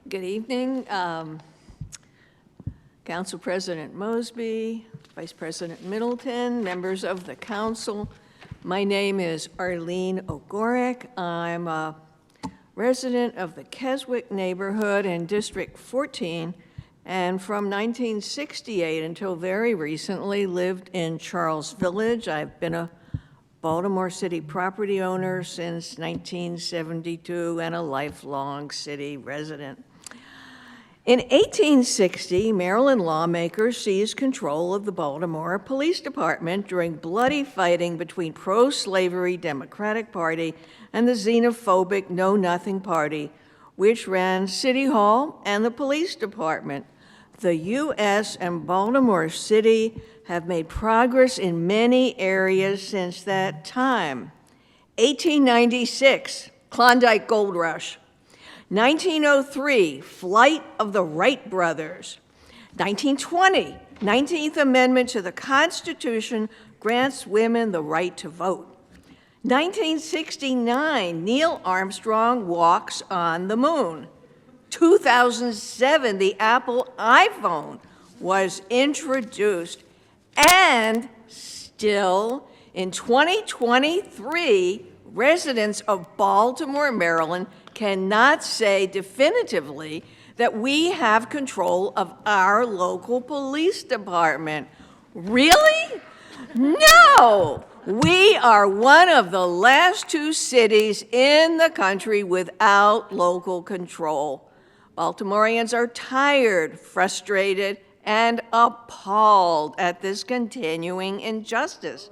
Speaker 17: Good evening, Council President Mosby, Vice President Middleton, members of the council. My name is Arlene Orgerick. I'm a resident of the Keswick neighborhood in District 14, and from 1968 until very recently lived in Charles Village. I've been a Baltimore City property owner since 1972 and a lifelong city resident. In 1860, Maryland lawmakers seized control of the Baltimore Police Department during bloody fighting between pro-slavery Democratic Party and the xenophobic Know Nothing Party, which ran City Hall and the police department. The U.S. and Baltimore City have made progress in many areas since that time. 1896, Klondike Gold Rush. 1903, Flight of the Wright Brothers. 1920, 19th Amendment to the Constitution grants women the right to vote. 1969, Neil Armstrong walks on the moon. 2007, the Apple iPhone was introduced. And still, in 2023, residents of Baltimore, Maryland cannot say definitively that we have control of our local police department. Really? No! We are one of the last two cities in the country without local control. Baltimoreans are tired, frustrated, and appalled at this continuing injustice.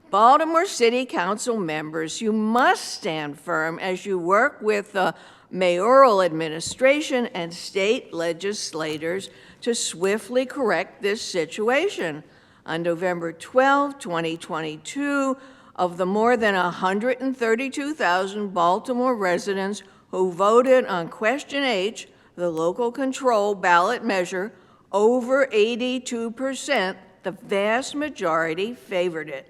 Speaker 17: Baltimore City Council members, you must stand firm as you work with the mayoral administration and state legislators to swiftly correct this situation. On November 12, 2022, of the more than 132,000 Baltimore residents who voted on Question H, the local control ballot measure, over 82%, the vast majority favored it.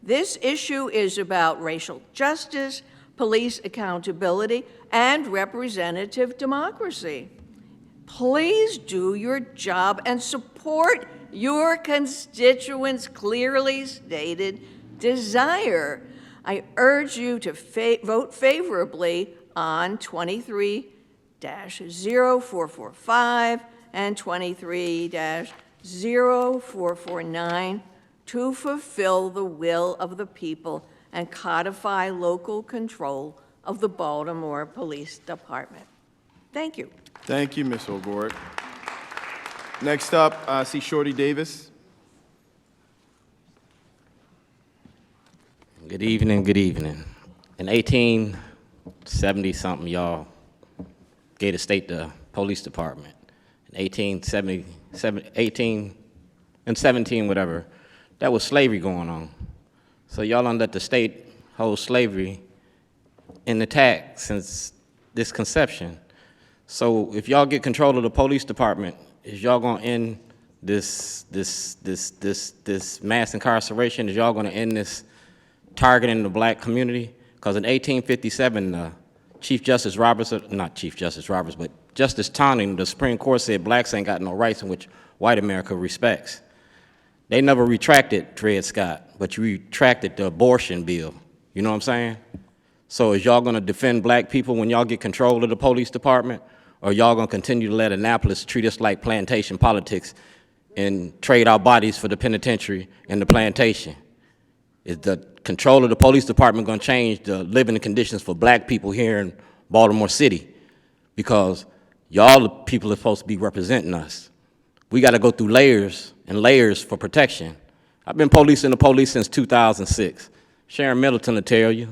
Speaker 17: This issue is about racial justice, police accountability, and representative democracy. Please do your job and support your constituents' clearly stated desire. I urge you to vote favorably on 23-0445 and 23-0449 to fulfill the will of the people and codify local control of the Baltimore Police Department. Thank you.
Speaker 1: Thank you, Ms. O'Gorick. Next up, I see Shorty Davis.
Speaker 18: Good evening, good evening. In 1870-something, y'all gave the state the police department. In 1817, whatever, that was slavery going on. So y'all done let the state hold slavery intact since this conception. So if y'all get control of the police department, is y'all gonna end this mass incarceration? Is y'all gonna end this targeting the black community? Because in 1857, Chief Justice Roberts, not Chief Justice Roberts, but Justice Tawney, the Supreme Court said blacks ain't got no rights in which white America respects. They never retracted Dred Scott, but you retracted the abortion bill. You know what I'm saying? So is y'all gonna defend black people when y'all get control of the police department? Or y'all gonna continue to let Annapolis treat us like plantation politics and trade our bodies for the penitentiary and the plantation? Is the control of the police department gonna change the living conditions for black people here in Baltimore City? Because y'all the people are supposed to be representing us. We gotta go through layers and layers for protection. I've been policing the police since 2006. Sharon Middleton will tell you.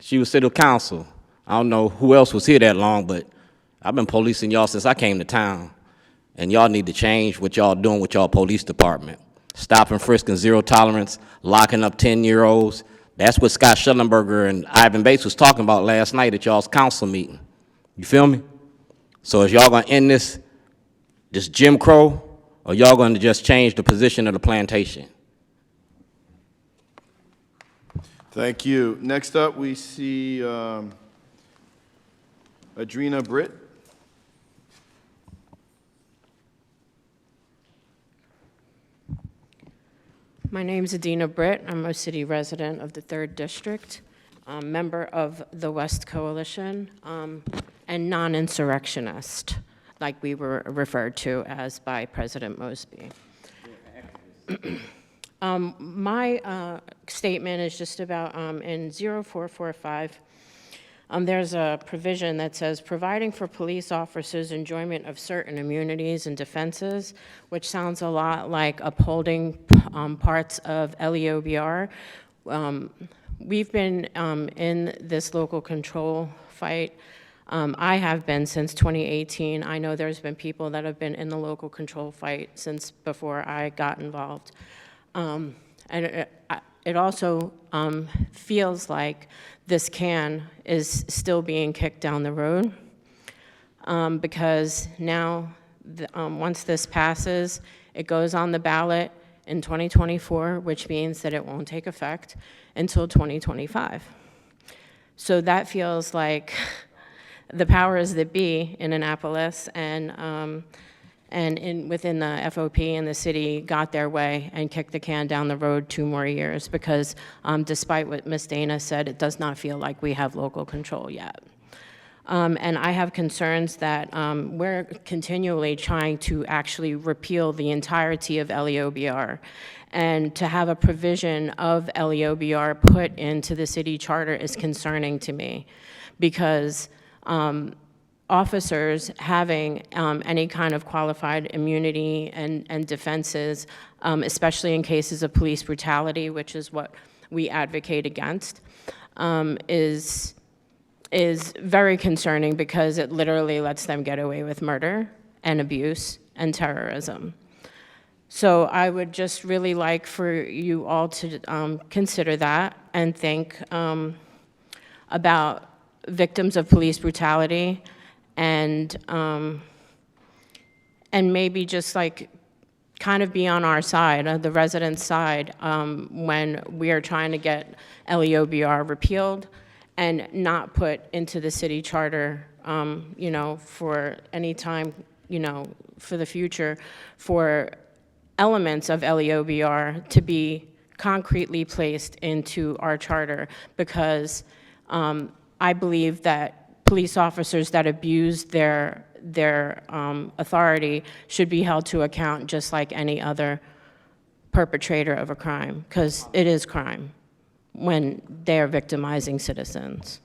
Speaker 18: She was city council. I don't know who else was here that long, but I've been policing y'all since I came to town. And y'all need to change what y'all doing with y'all police department. Stopping, frisking, zero tolerance, locking up 10-year-olds. That's what Scott Schellenberger and Ivan Bates was talking about last night at y'all's council meeting. You feel me? So is y'all gonna end this Jim Crow, or y'all gonna just change the position of the plantation?
Speaker 1: Thank you. Next up, we see Adrena Britt.
Speaker 19: My name is Adina Britt. I'm a city resident of the 3rd District, member of the West Coalition, and non-insurrectionist, like we were referred to as by President Mosby. My statement is just about in 0445, there's a provision that says providing for police officers enjoyment of certain immunities and defenses, which sounds a lot like upholding parts of LEOBR. We've been in this local control fight. I have been since 2018. I know there's been people that have been in the local control fight since before I got involved. And it also feels like this can is still being kicked down the road, because now, once this passes, it goes on the ballot in 2024, which means that it won't take effect until 2025. So that feels like the powers that be in Annapolis and within the FOP and the city got their way and kicked the can down the road 2 more years, because despite what Ms. Dana said, it does not feel like we have local control yet. And I have concerns that we're continually trying to actually repeal the entirety of LEOBR. And to have a provision of LEOBR put into the city charter is concerning to me, because officers having any kind of qualified immunity and defenses, especially in cases of police brutality, which is what we advocate against, is very concerning, because it literally lets them get away with murder and abuse and terrorism. So I would just really like for you all to consider that and think about victims of police brutality, and maybe just like kind of be on our side, the residents' side, when we are trying to get LEOBR repealed and not put into the city charter, you know, for any time, you know, for the future, for elements of LEOBR to be concretely placed into our charter, because I believe that police officers that abuse their authority should be held to account just like any other perpetrator of a crime, because it is crime when they are victimizing citizens.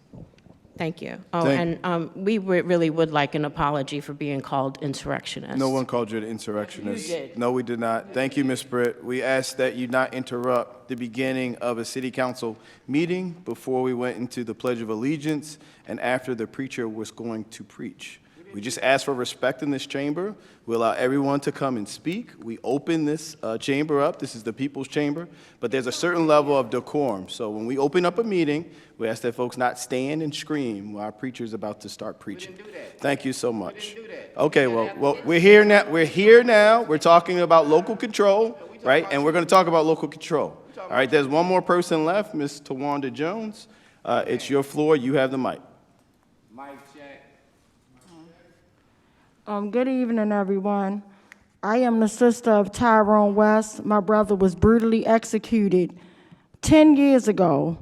Speaker 19: Thank you. Oh, and we really would like an apology for being called insurrectionists.
Speaker 1: No one called you an insurrectionist.
Speaker 19: You did.
Speaker 1: No, we did not. Thank you, Ms. Britt. We asked that you not interrupt the beginning of a city council meeting before we went into the Pledge of Allegiance and after the preacher was going to preach. We just ask for respect in this chamber. We allow everyone to come and speak. We open this chamber up. This is the people's chamber. But there's a certain level of decorum. So when we open up a meeting, we ask that folks not stand and scream while our preacher's about to start preaching. Thank you so much. Okay, well, we're here now. We're here now. We're talking about local control, right? And we're going to talk about local control. All right, there's one more person left, Ms. Tawanda Jones. It's your floor. You have the mic.
Speaker 20: Good evening, everyone. I am the sister of Tyrone West. My brother was brutally executed 10 years ago,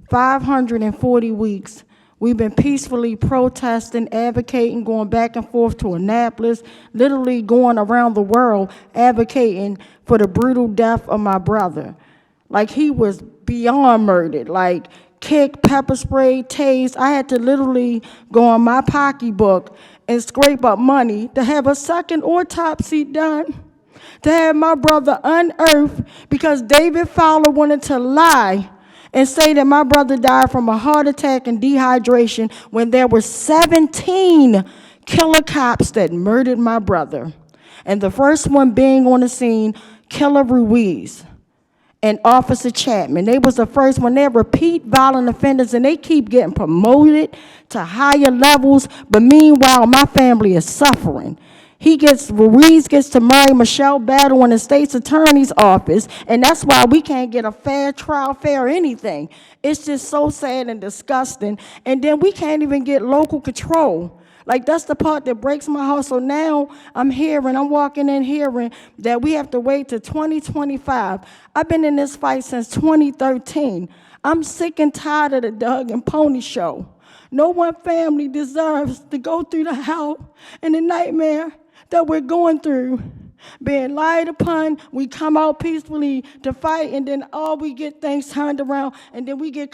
Speaker 20: 540 weeks. We've been peacefully protesting, advocating, going back and forth to Annapolis, literally going around the world advocating for the brutal death of my brother. Like, he was beyond murdered, like kicked, pepper sprayed, tased. I had to literally go on my pocketbook and scrape up money to have a second autopsy done, to have my brother unearthed, because David Fowler wanted to lie and say that my brother died from a heart attack and dehydration when there were 17 killer cops that murdered my brother. And the first one being on the scene, Killer Ruiz and Officer Chapman. They was the first one. They're repeat violent offenders, and they keep getting promoted to higher levels, but meanwhile, my family is suffering. Ruiz gets to marry Michelle Battle in the state's attorney's office, and that's why we can't get a fair trial, fair anything. It's just so sad and disgusting, and then we can't even get local control. Like, that's the part that breaks my heart. So now I'm walking in hearing that we have to wait to 2025. I've been in this fight since 2013. I'm sick and tired of the Doug and Pony show. No one family deserves to go through the hell and the nightmare that we're going through. Being lied upon, we come out peacefully to fight, and then we get things turned around, and then we get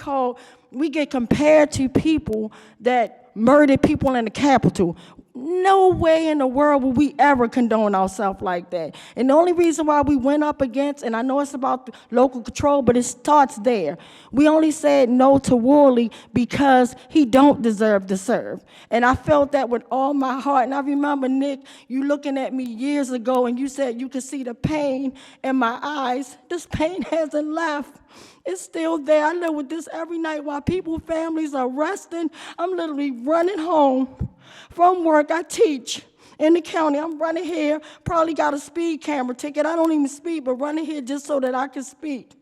Speaker 20: compared to people that murdered people in the Capitol. No way in the world will we ever condone ourselves like that. And the only reason why we went up against, and I know it's about local control, but it starts there. We only said no to Worley because he don't deserve to serve. And I felt that with all my heart. And I remember, Nick, you looking at me years ago, and you said you could see the pain in my eyes. This pain hasn't left. It's still there. I live with this every night while people, families are resting. I'm literally running home from work. I teach in the county. I'm running here, probably got a speed camera ticket. I don't even speed, but running here just so that I can speak.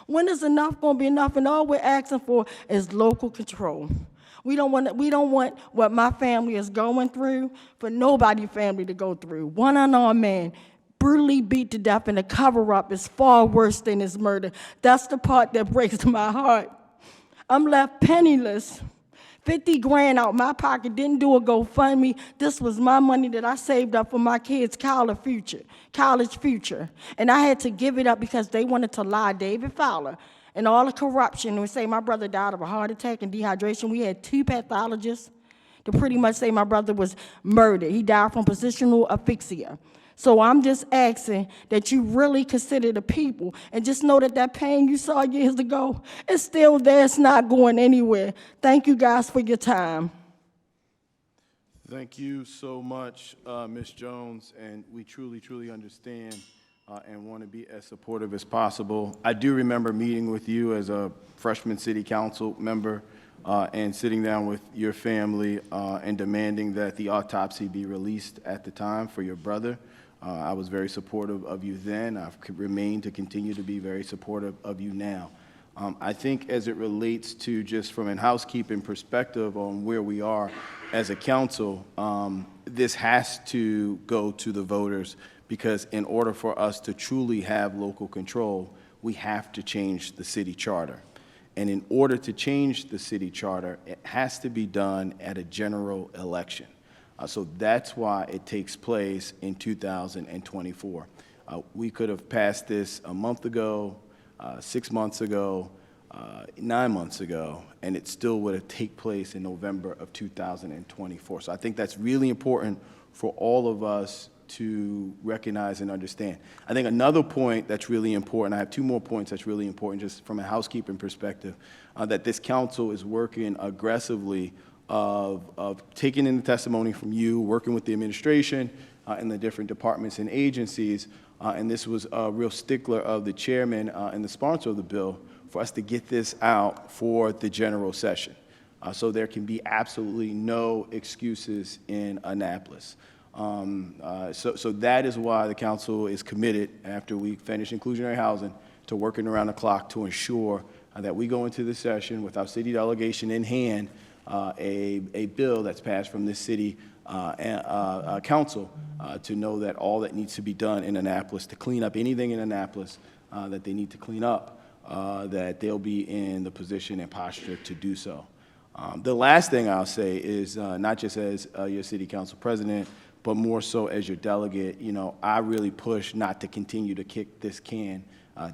Speaker 20: When is enough going to be enough? And all we're asking for is local control. We don't want what my family is going through for nobody's family to go through. One unarmed man brutally beat to death, and the cover-up is far worse than his murder. That's the part that breaks my heart. I'm left penniless. 50 grand out my pocket, didn't do a GoFundMe. This was my money that I saved up for my kids' college future. And I had to give it up because they wanted to lie David Fowler and all the corruption and say my brother died of a heart attack and dehydration. We had 2 pathologists to pretty much say my brother was murdered. He died from positional asphyxia. So I'm just asking that you really consider the people and just know that that pain you saw years ago is still there. It's not going anywhere. Thank you guys for your time.
Speaker 1: Thank you so much, Ms. Jones, and we truly, truly understand and want to be as supportive as possible. I do remember meeting with you as a freshman city council member and sitting down with your family and demanding that the autopsy be released at the time for your brother. I was very supportive of you then. I've remained to continue to be very supportive of you now. I think as it relates to just from a housekeeping perspective on where we are as a council, this has to go to the voters because in order for us to truly have local control, we have to change the city charter. And in order to change the city charter, it has to be done at a general election. So that's why it takes place in 2024. We could have passed this a month ago, 6 months ago, 9 months ago, and it still would have taken place in November of 2024. So I think that's really important for all of us to recognize and understand. I think another point that's really important, I have 2 more points that's really important just from a housekeeping perspective, that this council is working aggressively of taking in the testimony from you, working with the administration and the different departments and agencies, and this was a real stickler of the chairman and the sponsor of the bill for us to get this out for the general session. So there can be absolutely no excuses in Annapolis. So that is why the council is committed, after we finish inclusionary housing, to working around the clock to ensure that we go into the session with our city delegation in hand, a bill that's passed from this city council to know that all that needs to be done in Annapolis to clean up anything in Annapolis that they need to clean up, that they'll be in the position and posture to do so. The last thing I'll say is not just as your city council president, but more so as your delegate, you know, I really push not to continue to kick this can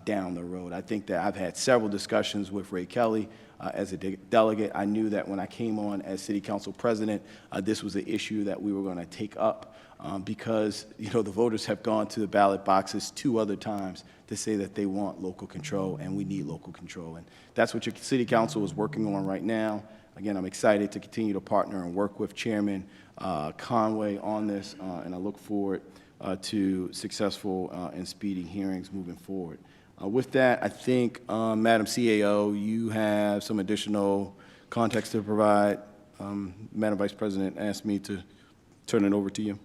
Speaker 1: down the road. I think that I've had several discussions with Ray Kelly as a delegate. I knew that when I came on as city council president, this was an issue that we were going to take up because, you know, the voters have gone to the ballot boxes 2 other times to say that they want local control and we need local control. And that's what your city council is working on right now. Again, I'm excited to continue to partner and work with Chairman Conway on this, and I look forward to successful and speedy hearings moving forward. With that, I think, Madam CAO, you have some additional context to provide. Madam Vice President asked me to turn it over to you.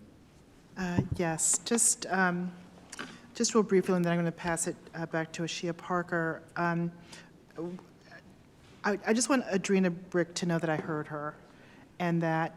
Speaker 2: Yes, just real briefly, and then I'm going to pass it back to Ashia Parker. I just want Adrena Brick to know that I heard her, and that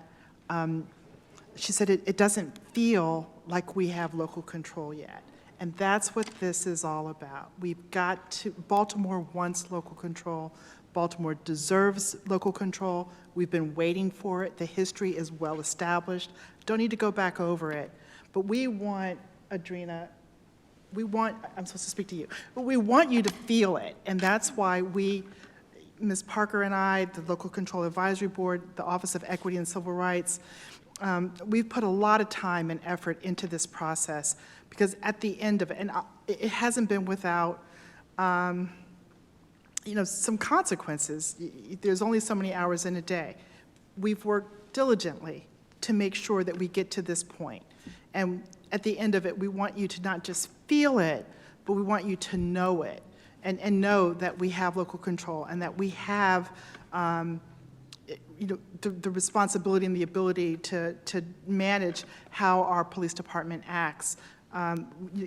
Speaker 2: she said it doesn't feel like we have local control yet. And that's what this is all about. We've got to, Baltimore wants local control. Baltimore deserves local control. We've been waiting for it. The history is well established. Don't need to go back over it. But we want, Adrena, I'm supposed to speak to you, but we want you to feel it. And that's why we, Ms. Parker and I, the Local Control Advisory Board, the Office of Equity and Civil Rights, we've put a lot of time and effort into this process because at the end of it, and it hasn't been without, you know, some consequences. There's only so many hours in a day. We've worked diligently to make sure that we get to this point. And at the end of it, we want you to not just feel it, but we want you to know it. and know that we have local control and that we have the responsibility and the ability to manage how our police department acts.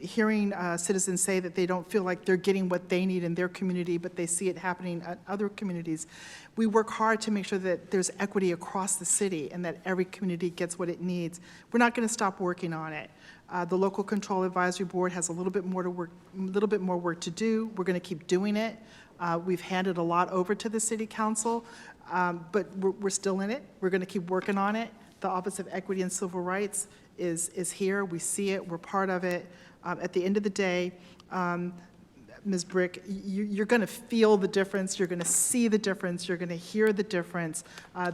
Speaker 2: Hearing citizens say that they don't feel like they're getting what they need in their community, but they see it happening at other communities. We work hard to make sure that there's equity across the city and that every community gets what it needs. We're not going to stop working on it. The Local Control Advisory Board has a little bit more work to do. We're going to keep doing it. We've handed a lot over to the City Council, but we're still in it. We're going to keep working on it. The Office of Equity and Civil Rights is here. We see it. We're part of it. At the end of the day, Ms. Brick, you're going to feel the difference. You're going to see the difference. You're going to hear the difference.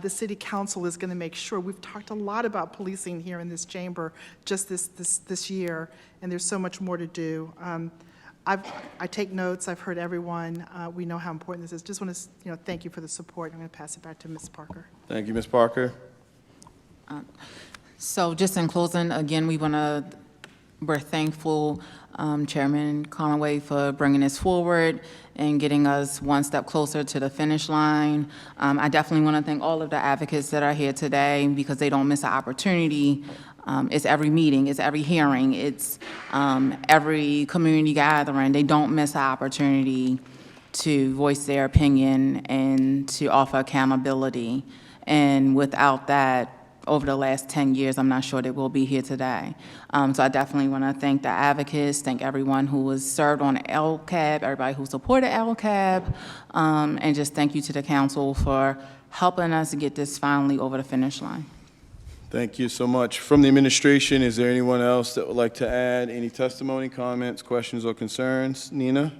Speaker 2: The City Council is going to make sure. We've talked a lot about policing here in this chamber just this year, and there's so much more to do. I take notes. I've heard everyone. We know how important this is. Just want to thank you for the support. I'm going to pass it back to Ms. Parker.
Speaker 1: Thank you, Ms. Parker.
Speaker 8: So just in closing, again, we're thankful, Chairman Conaway, for bringing this forward and getting us one step closer to the finish line. I definitely want to thank all of the advocates that are here today because they don't miss an opportunity. It's every meeting, it's every hearing, it's every community gathering. They don't miss an opportunity to voice their opinion and to offer accountability. And without that, over the last 10 years, I'm not sure that we'll be here today. So I definitely want to thank the advocates, thank everyone who was served on LCAB, everybody who supported LCAB, and just thank you to the council for helping us get this finally over the finish line.
Speaker 1: Thank you so much. From the administration, is there anyone else that would like to add any testimony, comments, questions, or concerns? Nina?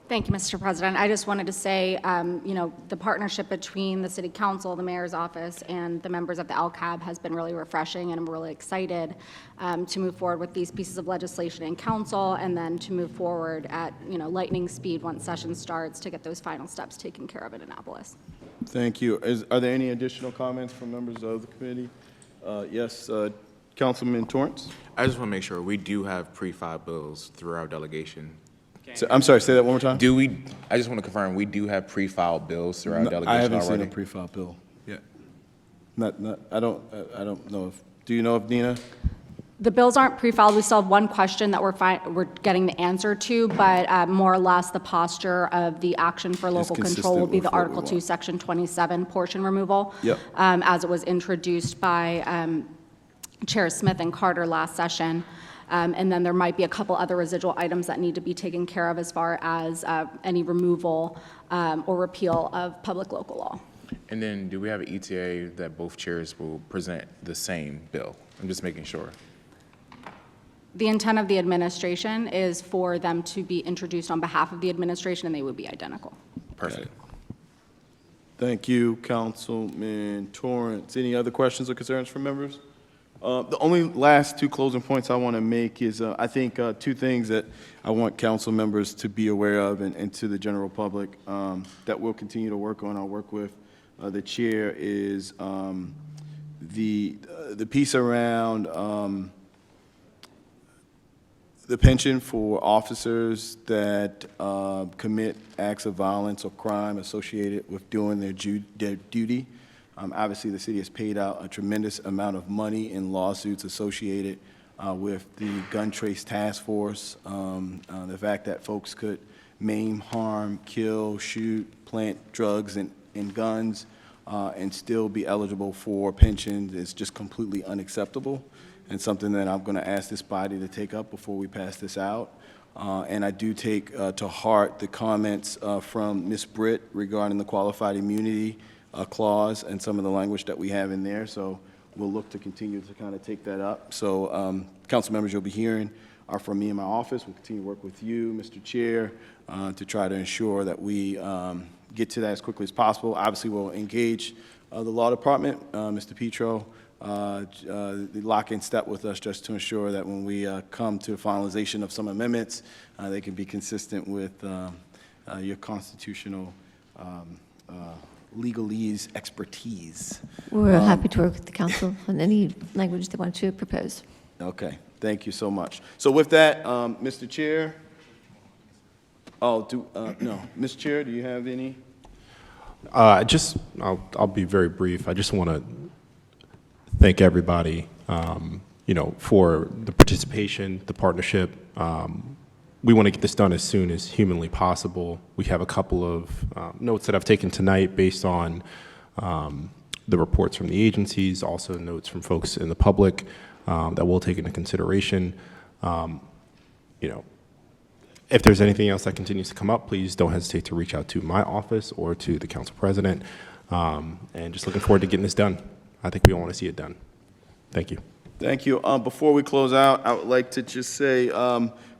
Speaker 4: Thank you, Mr. President. I just wanted to say, the partnership between the City Council, the Mayor's Office, and the members of the LCAB has been really refreshing, and I'm really excited to move forward with these pieces of legislation in Council, and then to move forward at lightning speed once session starts to get those final steps taken care of in Annapolis.
Speaker 1: Thank you. Are there any additional comments from members of the committee? Yes, Councilman Torrance?
Speaker 21: I just want to make sure we do have pre-filed bills through our delegation.
Speaker 1: So, I'm sorry, say that one more time?
Speaker 21: I just want to confirm, we do have pre-filed bills through our delegation
Speaker 1: I haven't
Speaker 21: already?
Speaker 1: seen a pre-filed bill yet. I don't know if, do you know if Nina?
Speaker 4: The bills aren't pre-filed. We still have one question that we're getting the answer to, but more or less the posture of the action for local control will be the Article 2, Section 27 portion removal.
Speaker 1: Yep.
Speaker 4: As it was introduced by Chair Smith and Carter last session. And then there might be a couple other residual items that need to be taken care of as far as any removal or repeal of public local law.
Speaker 21: And then do we have an ETA that both chairs will present the same bill? I'm just making sure.
Speaker 4: The intent of the administration is for them to be introduced on behalf of the administration, and they would be identical.
Speaker 21: Perfect.
Speaker 1: Thank you, Councilman Torrance. Any other questions or concerns from members? The only last two closing points I want to make is I think two things that I want council members to be aware of and to the general public that we'll continue to work on. I'll work with the chair is the piece around the pension for officers that commit acts of violence or crime associated with doing their duty. Obviously, the city has paid out a tremendous amount of money in lawsuits associated with the Gun Trace Task Force. The fact that folks could maim, harm, kill, shoot, plant drugs and guns and still be eligible for pensions is just completely unacceptable, and something that I'm going to ask this body to take up before we pass this out. And I do take to heart the comments from Ms. Britt regarding the qualified immunity clause and some of the language that we have in there. So we'll look to continue to kind of take that up. So council members you'll be hearing are from me in my office. We'll continue to work with you, Mr. Chair, to try to ensure that we get to that as quickly as possible. Obviously, we'll engage the law department, Mr. Petro, lock in step with us just to ensure that when we come to finalization of some amendments, they can be consistent with your constitutional legalese expertise.
Speaker 7: We're happy to work with the council on any language they want to propose.
Speaker 1: Okay, thank you so much. So with that, Mr. Chair, Oh, no. Mr. Chair, do you have any?
Speaker 9: I'll be very brief. I just want to thank everybody, for the participation, the partnership. We want to get this done as soon as humanly possible. We have a couple of notes that I've taken tonight based on the reports from the agencies, also notes from folks in the public that we'll take into consideration. If there's anything else that continues to come up, please don't hesitate to reach out to my office or to the council president. And just looking forward to getting this done. I think we all want to see it done. Thank you.
Speaker 1: Thank you. Before we close out, I would like to just say,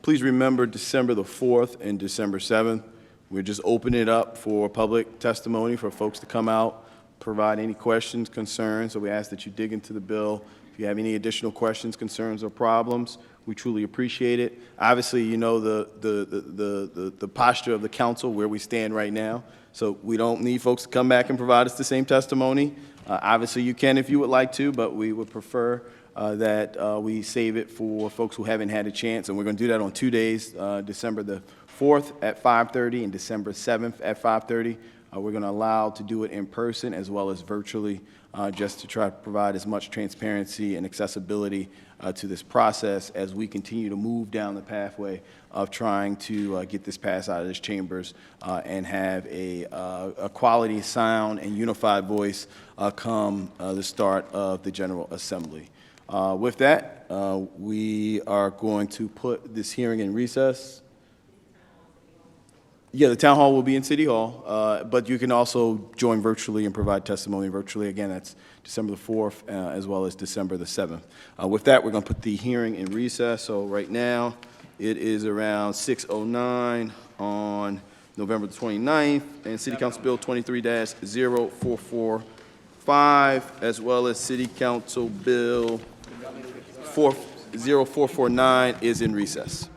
Speaker 1: please remember December the 4th and December 7th. We're just opening it up for public testimony for folks to come out, provide any questions, concerns. So we ask that you dig into the bill. If you have any additional questions, concerns, or problems, we truly appreciate it. Obviously, you know the posture of the council, where we stand right now. So we don't need folks to come back and provide us the same testimony. Obviously, you can if you would like to, but we would prefer that we save it for folks who haven't had a chance. And we're going to do that on 2 days, December the 4th at 5:30 and December 7th at 5:30. We're going to allow to do it in person as well as virtually, just to try to provide as much transparency and accessibility to this process as we continue to move down the pathway of trying to get this passed out of this chambers and have a quality sound and unified voice come the start of the General Assembly. With that, we are going to put this hearing in recess. Yeah, the town hall will be in City Hall, but you can also join virtually and provide testimony virtually. Again, that's December the 4th as well as December the 7th. With that, we're going to put the hearing in recess. So right now, it is around 6:09 on November the 29th, and City Council Bill 23-0445, as well as City Council Bill 0449 is in recess.